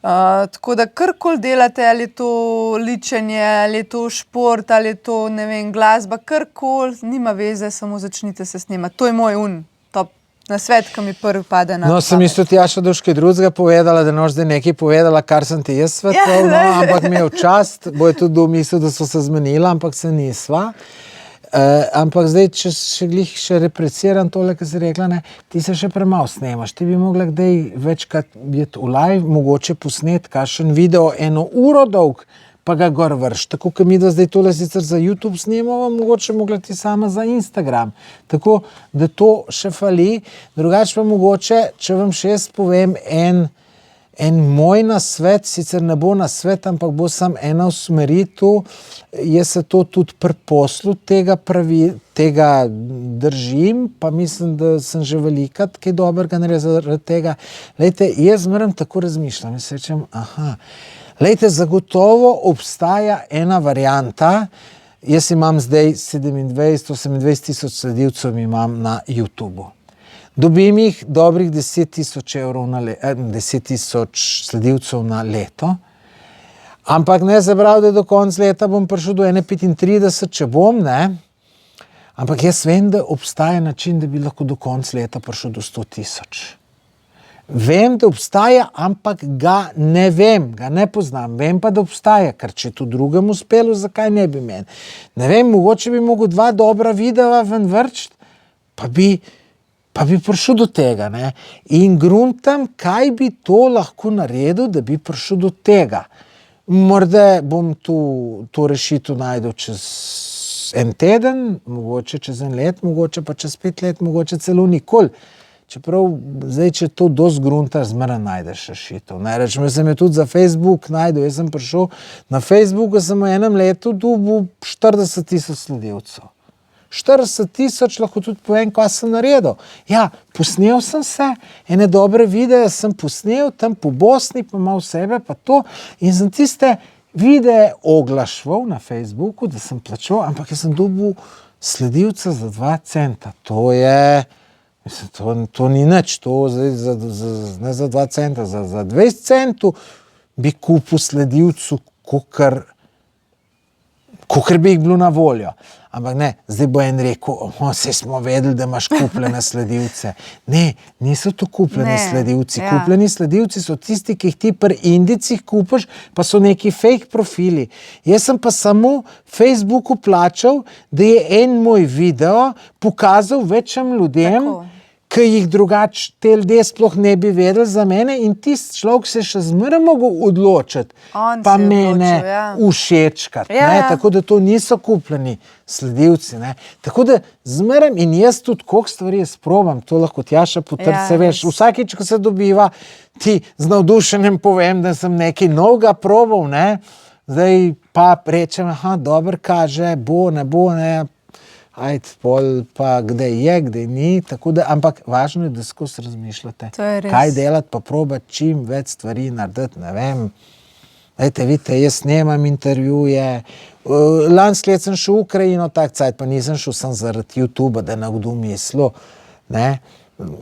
tako da karkoli delate, ali je to ličenje, ali je to šport, ali je to, ne vem, glasba, karkoli, nima veze, samo začnite se snemati. To je moj top nasvet, ki mi prvi pade na pamet. No, sem isto Tjaša Duške drugega povedala, da noš zdaj nekaj povedala, kar sem ti jaz svetoval, no, ampak mi je v čast, bo je tudi mislil, da so se zmenila, ampak se nisva. Ampak zdaj, če še repliciram tole, kar si rekla, ne, ti se še premalo snemaš, ti bi mogla kdaj večkrat biti v live, mogoče posnet kakšen video 1 uro dolg, pa ga gor vrš. Tako, kot mi da zdaj tole sicer za YouTube snemamo, mogoče mogla ti sama za Instagram. Tako, da to še fali. Drugače pa mogoče, če vam še jaz povem en moj nasvet, sicer ne bo nasvet, ampak bo samo ena usmeritev, jaz se to tudi pri poslu tega držim, pa mislim, da sem že velikrat kaj dobrega naredil zaradi tega. Lejte, jaz moram tako razmišljam in se rečem, lejte, zagotovo obstaja ena varianta, jaz imam zdaj 27-28 tisoč sledilcev imam na YouTubu. Dobim jih dobrih 10 tisoč sledilcev na leto, ampak ne zabrav, da do konca leta bom prišel do 35, če bom, ne. Ampak jaz vem, da obstaja način, da bi lahko do konca leta prišel do 100 tisoč. Vem, da obstaja, ampak ga ne vem, ga ne poznam. Vem pa, da obstaja, ker če to drugemu uspelo, zakaj ne bi meni? Ne vem, mogoče bi mogel 2 dobra videa ven vrčiti, pa bi prišel do tega, ne. In gruntam, kaj bi to lahko naredil, da bi prišel do tega. Morda bom to rešitev najdel čez en teden, mogoče čez en let, mogoče pa čez 5 let, mogoče celo nikoli. Čeprav, zdaj, če to dosti grunta, zmeraj najdeš rešitev. Rečem, jaz sem jo tudi za Facebook najdel, jaz sem prišel na Facebooku, sem v enem letu dobil 40 tisoč sledilcev. 40 tisoč, lahko tudi povem, kaj sem naredil. Ja, posnel sem se, ene dobre videe sem posnel, tam po Bosni, pa malo sebe, pa to, in sem tiste videe oglašval na Facebooku, da sem plačal, ampak jaz sem dobil sledilca za 2 centa. To je, mislim, to ni nič, to ne za 2 centa, za 20 centov bi kupil sledilcu, kakor bi jih bilo na voljo. Ampak ne, zdaj bo en rekel, saj smo vedeli, da imaš kupljene sledilce. Ne, niso to kupljeni sledilci. Ja. Kupljeni sledilci so tisti, ki jih ti pri indicih kupiš, pa so neki fake profili. Jaz sem pa samo Facebooku plačal, da je en moj video pokazal večjim ljudem, ki jih drugače te ljudje sploh ne bi vedeli za mene, in tisti človek se še zmeraj mogel odločiti, pa mene všečkati. Tako da to niso kupljeni sledilci. Ne. Tako da zmeraj, in jaz tudi koliko stvari jaz probam, to lahko Tjaša potrdi, se veš, vsakič, ko se dobiva, ti z navdušenjem povem, da sem nekaj novega probal, ne. Zdaj pa rečem, dobro kaže, bo, ne, ajde, pol pa kdaj je, kdaj ni, tako da, ampak važno je, da skozi razmišljate. Kaj delati, pa probati čim več stvari narediti, ne vem. Dajte, vidite, jaz snemam intervjuje, lansko let sem šel v Ukrajino, tak cajt, pa nisem šel sem zaradi YouTubea, da na kdo mislil, ne.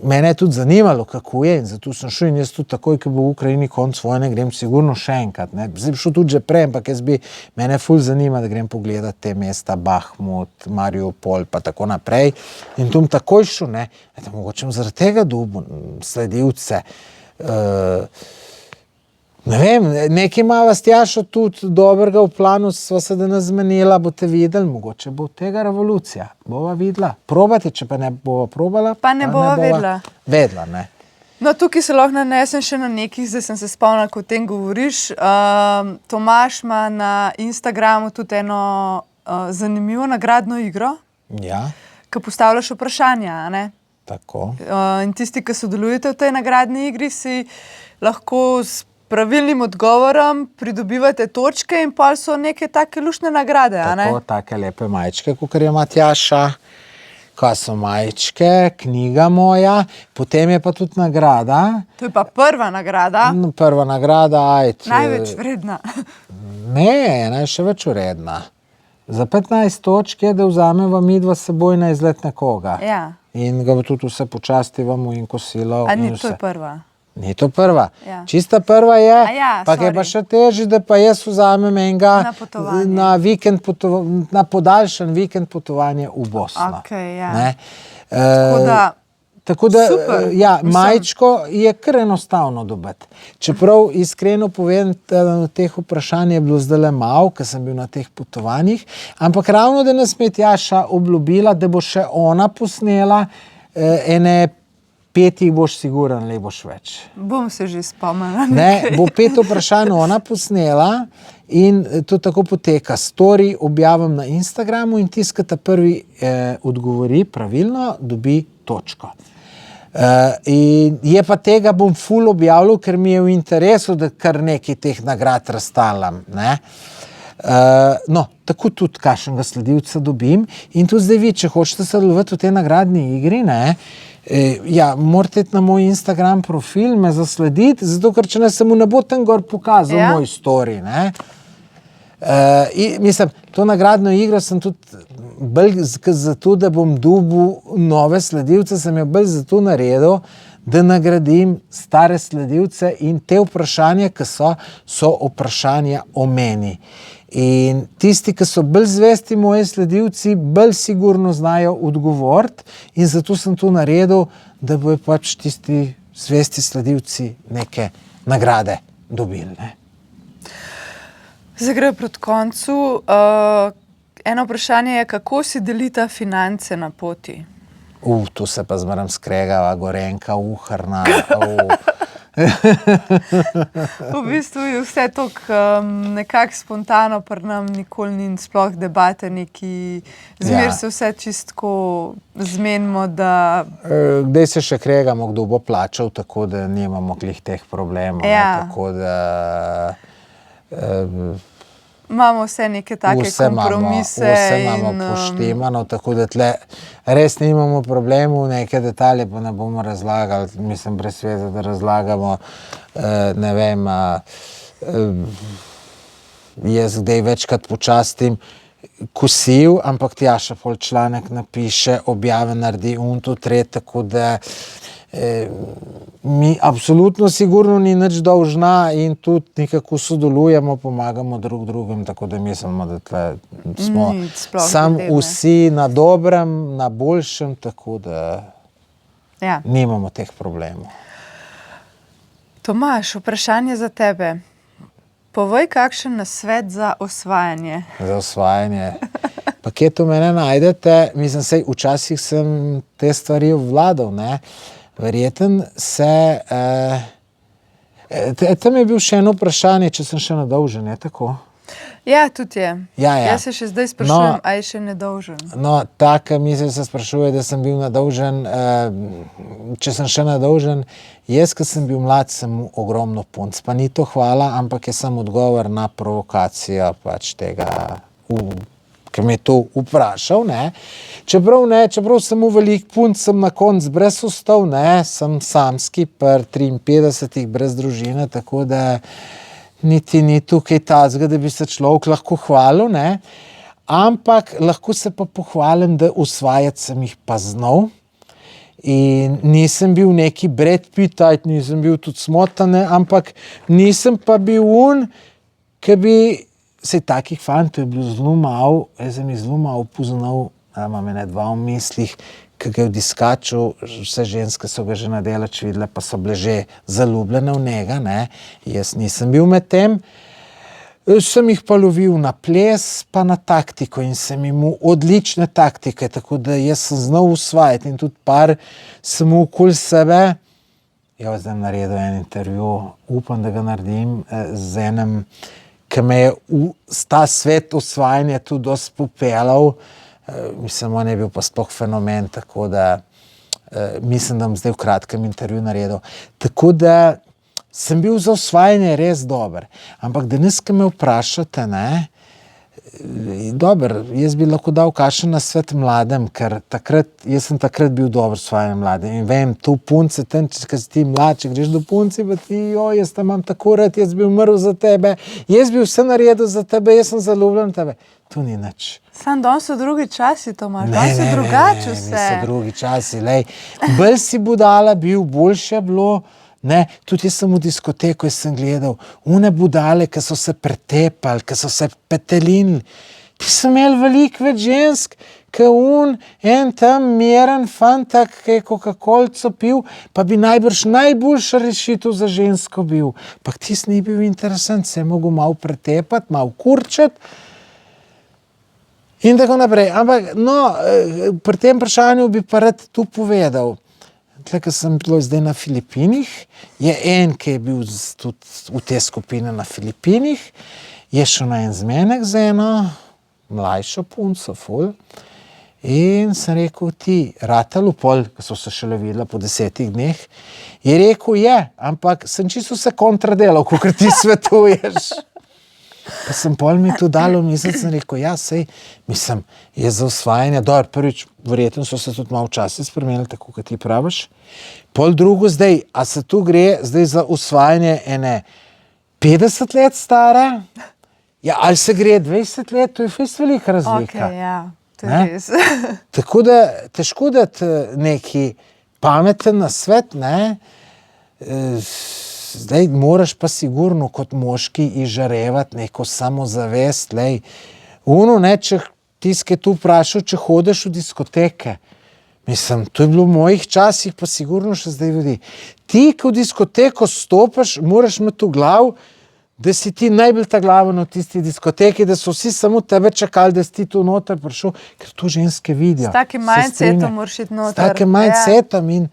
Mene je tudi zanimalo, kako je, in zato sem šel, in jaz tudi takoj, ko bo v Ukrajini konc vojne, grem sigurno še enkrat, ne. Zdaj bi šel tudi že prej, ampak mene ful zanima, da grem pogledat te mesta, Bahmut, Mariupol, pa tako naprej, in tu takoj šel, ne. Mogoče zaradi tega dobil sledilce. Ne vem, nekaj ima vas Tjašo tudi dobrega v planu, sva se danes zmenila, boste videli, mogoče bo tega revolucija. Bova videla. Probate, če pa ne bova probala, pa ne bova vedela, ne. No, tukaj se lahko nanesem še na nekih, zdaj sem se spomnila, ko o tem govoriš. Tomaž ima na Instagramu tudi eno zanimivo nagradno igro, ki postavljaš vprašanja, ne? Tako. In tisti, ki sodelujete v tej nagradni igri, si lahko pravilnim odgovorom pridobivate točke in pa so neke take luštne nagrade, a ne? Tako, take lepe majčke, kakor je Matjaša. Kaj so majčke, knjiga moja, potem je pa tudi nagrada. To je pa prva nagrada. Prva nagrada, ajde. Največ vredna. Ne, še več vredna. Za 15 točk je, da vzameva midva s seboj na izlet nekoga. Ja. In ga tudi vse počastivamo in kosilo. A ni to prva? Ni to prva. Čista prva je, pa je pa še težje, da pa jaz vzamem enega na vikend na podaljšan vikend potovanje v Bosno. Tako da, ja, majčko je kar enostavno dobiti. Čeprav iskreno povem, teh vprašanj je bilo zdajle malo, ker sem bil na teh potovanjih, ampak ravno, da nas je Tjaša obljubila, da bo še ona posnela ene 5 boš siguren, le boš več. Bom se že spomnila. Ne, bo 5 vprašanj ona posnela in to tako poteka. Story objavim na Instagramu in tisti, ki ta prvi odgovori pravilno, dobi točko. In je pa tega bom ful objavljal, ker mi je v interesu, da kar nekaj teh nagrad razstalam, ne. No, tako tudi kakšnega sledilca dobim in tudi zdaj vi, če hočete sodelovati v tej nagradni igri, ne, morate iti na moj Instagram profil, me zaslediti, zato ker če ne se mu ne bo tam gor pokazal moj story, ne. Mislim, to nagradno igro sem tudi bolj zato, da bom dobil nove sledilce, sem jo bolj zato naredil, da nagradim stare sledilce in te vprašanja, ki so vprašanja o meni. In tisti, ki so bolj zvesti moji sledilci, bolj sigurno znajo odgovoriti in zato sem to naredil, da bojo pač tisti zvesti sledilci neke nagrade dobili, ne. Zdaj gre proti koncu. Eno vprašanje je, kako si delita finance na poti? Tu se pa zmeram skregava, Gorenka, Uhrna. V bistvu je vse toliko nekako spontano, pri nam nikoli ni sploh debate neki, zmer se vse čistko zmenimo, da... Kdaj se še kregamo, kdo bo plačal, tako da nimamo glih teh problemov, tako da... Imamo vse neke take kompromise. Vse imamo poštemano, tako da tle res nimamo problemov, neke detalje pa ne bomo razlagali, mislim, brez veze, da razlagamo, ne vem, jaz kdaj večkrat počastim kosil, ampak Tjaša pol članek napiše, objave naredi to tret, tako da mi absolutno sigurno ni nič dolžna in tudi nekako sodelujemo, pomagamo drug drugim, tako da mislimo, da tle smo sam vsi na dobrem, na boljšem, tako da nimamo teh problemov. Tomaž, vprašanje za tebe. Povej, kakšen nasvet za osvajanje? Za osvajanje? Pa kje to mene najdete? Mislim, sej včasih sem te stvari obvladal, ne? Verjeten se... Tam je bil še eno vprašanje, če sem še nedolžen, je tako? Ja, tudi je. Jaz se še zdaj sprašujem, a je še nedolžen. No, taka misel se sprašuje, da sem bil nedolžen. Če sem še nedolžen, jaz, ko sem bil mlad, sem ogromno punc. Pa ni to hvala, ampak je sam odgovor na provokacijo pač tega, ki me je to vprašal, ne. Čeprav sem velik punc, sem na konc brez ostal, ne, sem samski pri 53 brez družine, tako da niti ni tukaj tazga, da bi se človek lahko hvalil, ne. Ampak lahko se pa pohvalim, da osvajati sem jih pa znal in nisem bil neki Brad Pitt, nisem bil tudi smotane, ampak nisem pa bil ki bi sej takih fantov je bilo zelo malo, jaz sem jih zelo malo poznal, imam ene dva v mislih, ki ga je v diskaču, vse ženske so ga že nadelač videle, pa so bile že zaljubljene v njega, ne, jaz nisem bil med tem, sem jih pa lovil na ples, pa na taktiko in sem imel odlične taktike, tako da jaz sem znal osvajati in tudi par sem okoli sebe, zdaj naredil en intervju, upam, da ga naredim z enem, ki me je v ta svet osvajanja tudi dosti popeljal, mislim, on je bil pa sploh fenomen, tako da mislim, da bom zdaj v kratkem intervju naredil. Tako da sem bil za osvajanje res dober, ampak danes, ki me vprašate, ne, dober, jaz bi lahko dal kakšen nasvet mladem, ker jaz sem takrat bil dober osvajanje mladem in vem, tu punce, tam, če si ti mlad, če greš do punci, pa ti, jaz te imam tako rad, jaz bi umrl za tebe, jaz bi vse naredil za tebe, jaz sem zaljubljen v tebe. To ni nič. Sam danes so drugi časi, Tomaž, danes je drugače vse. Niso drugi časi, bolj si budala bil, boljše bilo. Ne, tudi jaz sem v diskoteku, jaz sem gledal une budale, ki so se pretepali, ki so se petelinili. Ti so imeli veliko več žensk, ki en tam miren fantak, ki je Coca-Colico pil, pa bi najbrž najboljša rešitev za žensko bil. Pa tis ni bil interesant, se je mogel malo pretepati, malo kurčati in tako naprej. Ampak, no, pri tem vprašanju bi pa rad tu povedal. Tle, ko sem bil zdaj na Filipinih, je en, ki je bil tudi v te skupine na Filipinih, je šel na en zmenek z eno mlajšo punco, ful, in sem rekel, ti, ratalo pol, ko so se šele videla po 10 dneh, je rekel, ampak sem čisto se kontradelal, kakor ti svetuješ. Pa sem pol mi to dalo mesec in rekel, ja, sej, mislim, je za usvajanje, dobro, prvič, verjetno so se tudi malo časi spremenili, tako kot ti praviš. Pol drugo zdaj, a se tu gre zdaj za usvajanje ene 50 let stare, ja, ali se gre 20 let, to je fest velika razlika. Okay, ja, to je res. Tako da, težko dati neki pameten nasvet, ne, zdaj moraš pa sigurno kot moški izžarevati neko samozavest, lej, ne, če tiskaj tu vprašal, če hodeš v diskoteke, mislim, to je bilo v mojih časih, pa sigurno še zdaj vidi. Ti, ko v diskoteko stopaš, moraš imeti v glav, da si ti najbolj ta glaven v tisti diskoteki, da so vsi samo tebe čakali, da si ti tu noter prišel, ker to ženske vidijo. S takim mindsetom moraš iti noter. S takim mindsetom in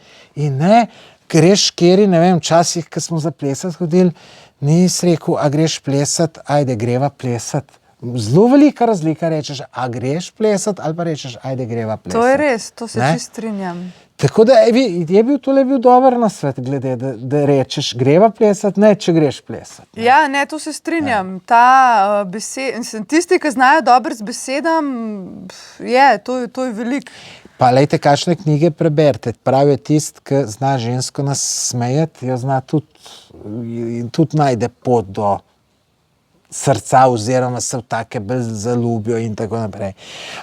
ne, greš kjeri, ne vem, včasih, ko smo za plesati hodili, nisi rekel, a greš plesati, ajde, greva plesati. Zelo velika razlika rečeš, a greš plesati, ali pa rečeš, ajde, greva plesati. To je res, to se čisto strinjam. Tako da je bil tole dober nasvet, glede, da rečeš, greva plesati, ne, če greš plesati. Ne? Ja, ne, to se strinjam. Ta tisti, ki znajo dobro z besedam, to je veliko. Pa lejte, kakšne knjige preberite. Pravi tisti, ki zna žensko nasmejati, jo zna tudi najde pot do srca oziroma se v take bolj zaljubijo in tako naprej.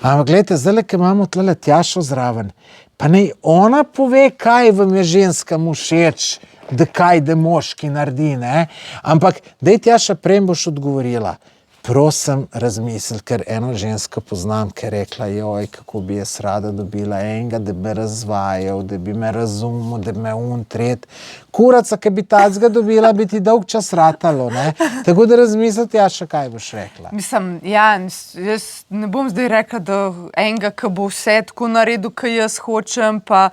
Ampak gledajte, zdaj, ki imamo tlele Tjašo zraven, pa naj ona pove, kaj vam je ženskam všeč, da kaj da moški naredi, ne? Ampak daj, Tjaša, prej boš odgovorila. Prosim, razmisli, ker eno žensko poznam, ki je rekla, joj, kako bi jaz rada dobila enega, da bi razvajal, da bi me razumel, da bi me tret. Kuraca, ki bi tacga dobila, bi ti dolg čas ratalo, ne? Tako da razmisli, Tjaša, kaj boš rekla. Mislim, ja, jaz ne bom zdaj rekla, da enega, ki bo vse tako naredil, ki jaz hočem, pa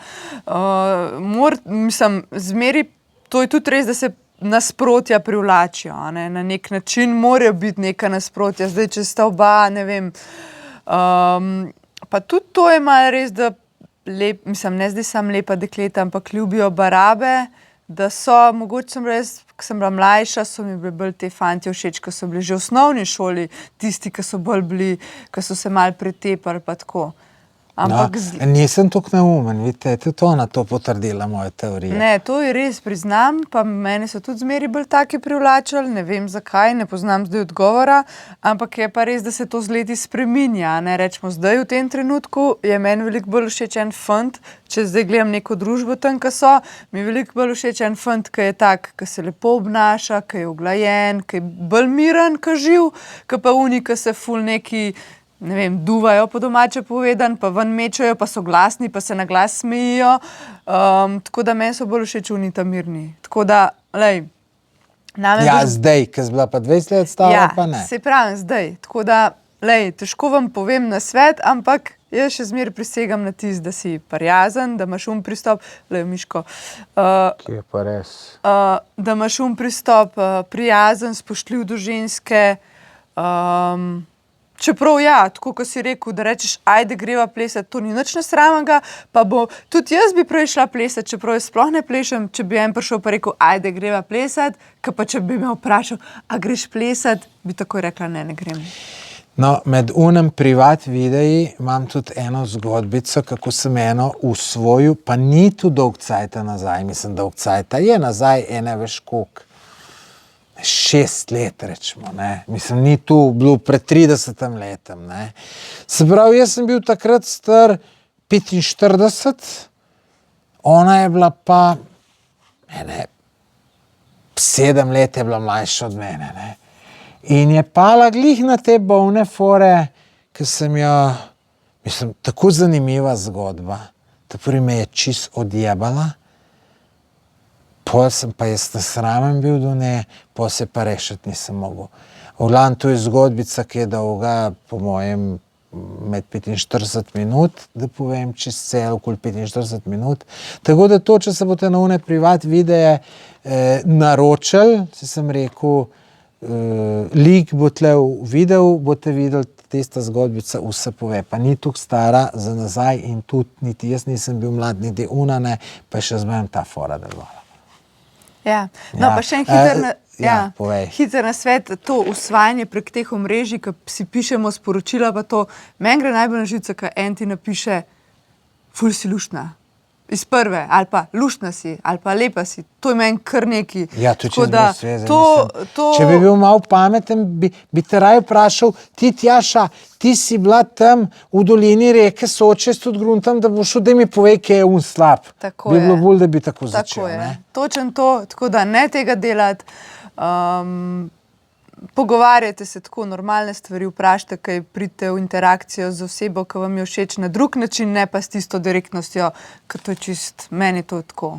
mislim, zmeri, to je tudi res, da se nasprotja privlačijo, ne? Na nek način morajo biti neka nasprotja, zdaj, če sta oba, ne vem, pa tudi to je malo res, da mislim, ne zdaj sam lepa dekleta, ampak ljubijo barabe, da so, mogoče sem res, ko sem bila mlajša, so mi bili bolj te fantje všeč, ko so bili že v osnovni šoli, tisti, ki so bolj bili, ki so se malo pretepali, pa tako. Ampak nisem tako neumen, vidite, je tudi ona to potrdila, moje teorije. Ne, to je res, priznam, pa mene so tudi zmeri bolj taki privlačali, ne vem zakaj, ne poznam zdaj odgovora, ampak je pa res, da se to z leti spreminja, ne, rečemo zdaj v tem trenutku je meni veliko bolj všeč en fant, če zdaj gledam neko družbo tam, ki so, mi je veliko bolj všeč en fant, ki je tak, ki se lepo obnaša, ki je uglajen, ki je bolj miren, ki živ, ki pa oni, ki se ful neki, ne vem, duvajo po domače povedan, pa ven mečajo, pa so glasni, pa se na glas smejijo, tako da meni so bolj všeč oni ta mirni. Tako da, lej, ja, zdaj, ki si bila pa 20 let stara, pa ne. Ja, se pravim, zdaj. Tako da, lej, težko vam povem na svet, ampak jaz še zmeraj prisegam na tisto, da si prijazen, da imaš pristop, lej, Miško. Ki je pa res. Da imaš pristop prijazen, spoštljiv do ženske, čeprav ja, tako kot si rekel, da rečeš, ajde greva plesati, to ni nič nesramnega, pa tudi jaz bi prej šla plesati, čeprav jaz sploh ne plešem, če bi en prišel pa rekel, ajde greva plesati, ka pa če bi me vprašal, a greš plesati, bi takoj rekla, ne grem. No, med privat videi imam tudi eno zgodbico, kako sem eno usvojil, pa ni tu dolg cajta nazaj, mislim, dolg cajta je nazaj, veš koliko. 6 let, rečemo, ne. Mislim, ni tu bilo pred 30 letem, ne. Se pravi, jaz sem bil takrat star 45, ona je bila pa 7 let je bila mlajša od mene, ne. In je pala glih na te bolne fore, ki sem jo, mislim, tako zanimiva zgodba, ta prvi me je čist odjebala, pol sem pa jaz nesramen bil do nje, pol se pa rešiti nisem mogel. V glavnem, to je zgodbica, ki je dolga, po mojem, med 45 minut, da povem čez cel, okoli 45 minut. Tako da to, če se boste na one privat videe naročili, sem rekel, lik bo tle videl, boste videli, tista zgodbica vse pove, pa ni tukaj stara za nazaj in tudi niti jaz nisem bil mlad, niti unane, pa še zmeraj ta fora delovala. Ja. No, pa še en hiter na svet, to usvajanje prek teh omrežij, ki si pišemo sporočila, pa to, meni gre najbolj na živce, ko en ti napiše, ful si luštna. Iz prve, ali pa luštna si, ali pa lepa si. To je meni kar neki. Ja, to čez me sveze. Če bi bil malo pameten, bi te raje vprašal, ti Tjaša, ti si bila tam v dolini reke Soče s tudi gruntom, da boš da mi povej, kaj je slab. Tako bi bilo bolj, da bi tako začel. Tako je. Točen to, tako da ne tega delati. Pogovarjajte se tako, normalne stvari, vprašajte, kaj pridete v interakcijo z osebo, ki vam je všeč na drug način, ne pa s tisto direktnostjo, ker to je čist, meni to tako.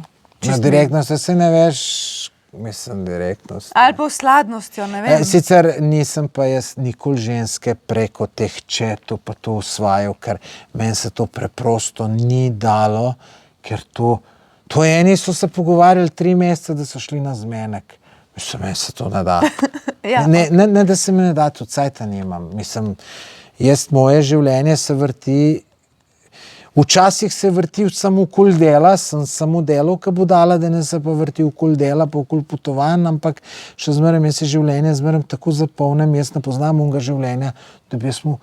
Na direktnostjo se ne veš, mislim direktnost. Ali pa v sladnostjo, ne vem. Sicer nisem pa jaz nikoli ženske preko teh četov pa to usvajal, ker meni se to preprosto ni dalo, ker to eni so se pogovarjali 3 mesece, da so šli na zmenek. Mislim, meni se to ne da. Ne, da se mi ne da, tudi cajta nimam. Mislim, moje življenje se vrti, včasih se vrti samo okoli dela, sem samo delal, ko bo dala, da ne se pa vrti okoli dela, pa okoli potovanj, ampak še zmeraj mi se življenje tako zapolnem, jaz ne poznam onega življenja, da bi smo,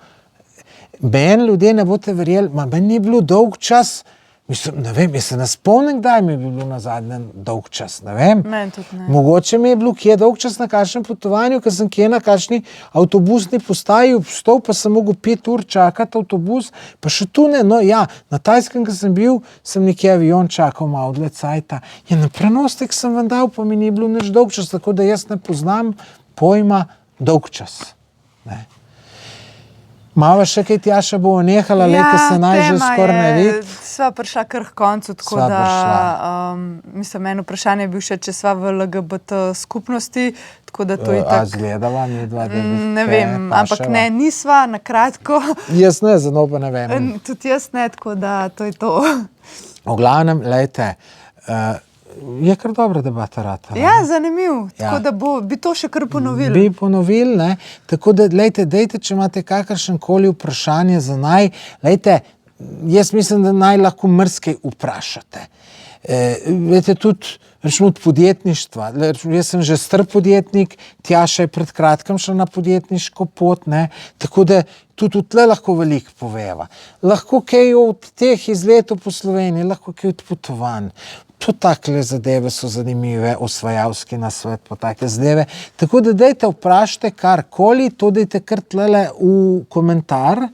meni ljudje ne boste verjeli, meni ni bilo dolg čas, mislim, ne vem, jaz se ne spomnim, kdaj mi je bilo na zadnjem dolg čas, ne vem. Meni tudi ne. Mogoče mi je bilo kje dolg čas na kakšnem potovanju, ker sem kje na kakšni avtobusni postaji obstal, pa sem mogel 5 ur čakati avtobus, pa še tu ne, no ja, na Tajskem, ko sem bil, sem nekje avion čakal malo dlje cajta. Ja, na prenostek sem vam dal, pa mi ni bilo nič dolg čas, tako da jaz ne poznam pojma dolg čas. Ne. Malo še kaj Tjaša bo nehala, leta se naj že skoraj ne vidi. Sva prišla kar k koncu, tako da, mislim, eno vprašanje je bil še, če sva v LGBT skupnosti, tako da to je tako. Zgledava mi dva, da bi ne vem, ampak ne, nisva, na kratko. Jaz ne, za no pa ne vem. Tudi jaz ne, tako da to je to. V glavnem, lejte, je kar dobra debata rata. Ja, zanimiv. Tako da bi to še kar ponovili. Bi ponovili, ne. Tako da, lejte, dejte, če imate kakršenkoli vprašanje za naj, lejte, jaz mislim, da naj lahko mrskej vprašate. Vete, tudi, rečemo, od podjetništva. Jaz sem že star podjetnik, Tjaša je pred kratkim šla na podjetniško pot, ne. Tako da, tudi tle lahko veliko poveva. Lahko kaj od teh izletov po Sloveniji, lahko kaj od potovanj. To takle zadeve so zanimive, osvajalski nasvet po take zadeve. Tako da dejte vprašajte karkoli, to dejte kar tlele v komentar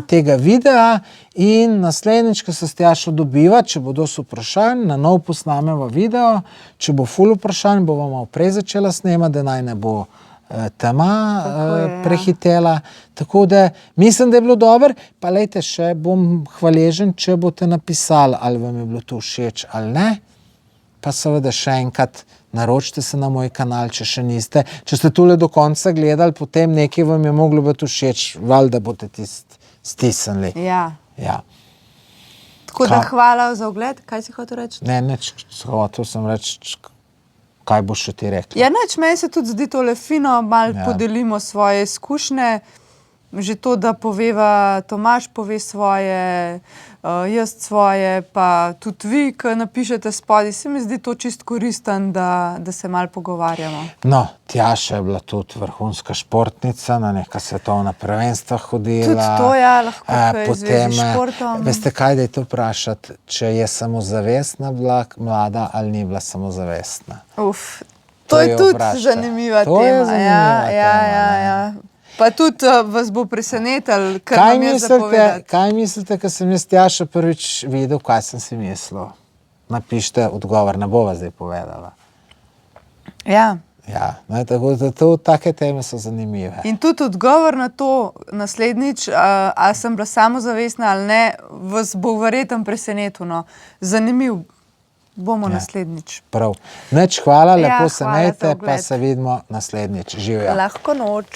tega videa in naslednjič, ko se s Tjašo dobiva, če bo dosti vprašanj, na nov posnameva video, če bo ful vprašanj, bo vam malo prej začela snemati, da naj ne bo tema prehitela. Tako da mislim, da je bilo dobro, pa lejte, še bom hvaležen, če boste napisali, ali vam je bilo to všeč ali ne. Pa seveda še enkrat naročite se na moj kanal, če še niste. Če ste tule do konca gledali, potem nekaj vam je moglo biti všeč, valjda boste stisnili. Ja. Tako da hvala za ogled. Kaj si hotel reči? Ne, hotel sem reči, kaj boš še ti rekla. Ja, nič, meni se tudi zdi tole fino, malo podelimo svoje izkušnje. Že to, da poveva, Tomaž pove svoje, jaz svoje, pa tudi vi, ki napišete spodaj, se mi zdi to čist koristen, da se malo pogovarjamo. No, Tjaša je bila tudi vrhunska športnica, na neka svetovna prvenstva hodila. Tudi to, ja, lahko kaj zvezi s športom. Veste kaj, dajte vprašati, če je samozavestna bila mlada ali ni bila samozavestna. To je tudi zanimiva tema. To je zanimiva tema. Ja. Pa tudi vas bo presenetal, kar vam je zapovedati. Kaj mislite, ko sem jaz Tjašo prvič videl, kaj sem si mislil? Napišite odgovor, ne bova zdaj povedala. Ja, tako da take teme so zanimive. in tudi odgovor na to naslednjič, ali sem bila samozavestna ali ne, vas bo verjetno presenetil. Zanimiv bomo naslednjič. Prav. Nič, hvala, lepo se imejte, pa se vidimo naslednjič. Živjo. Lahko noč.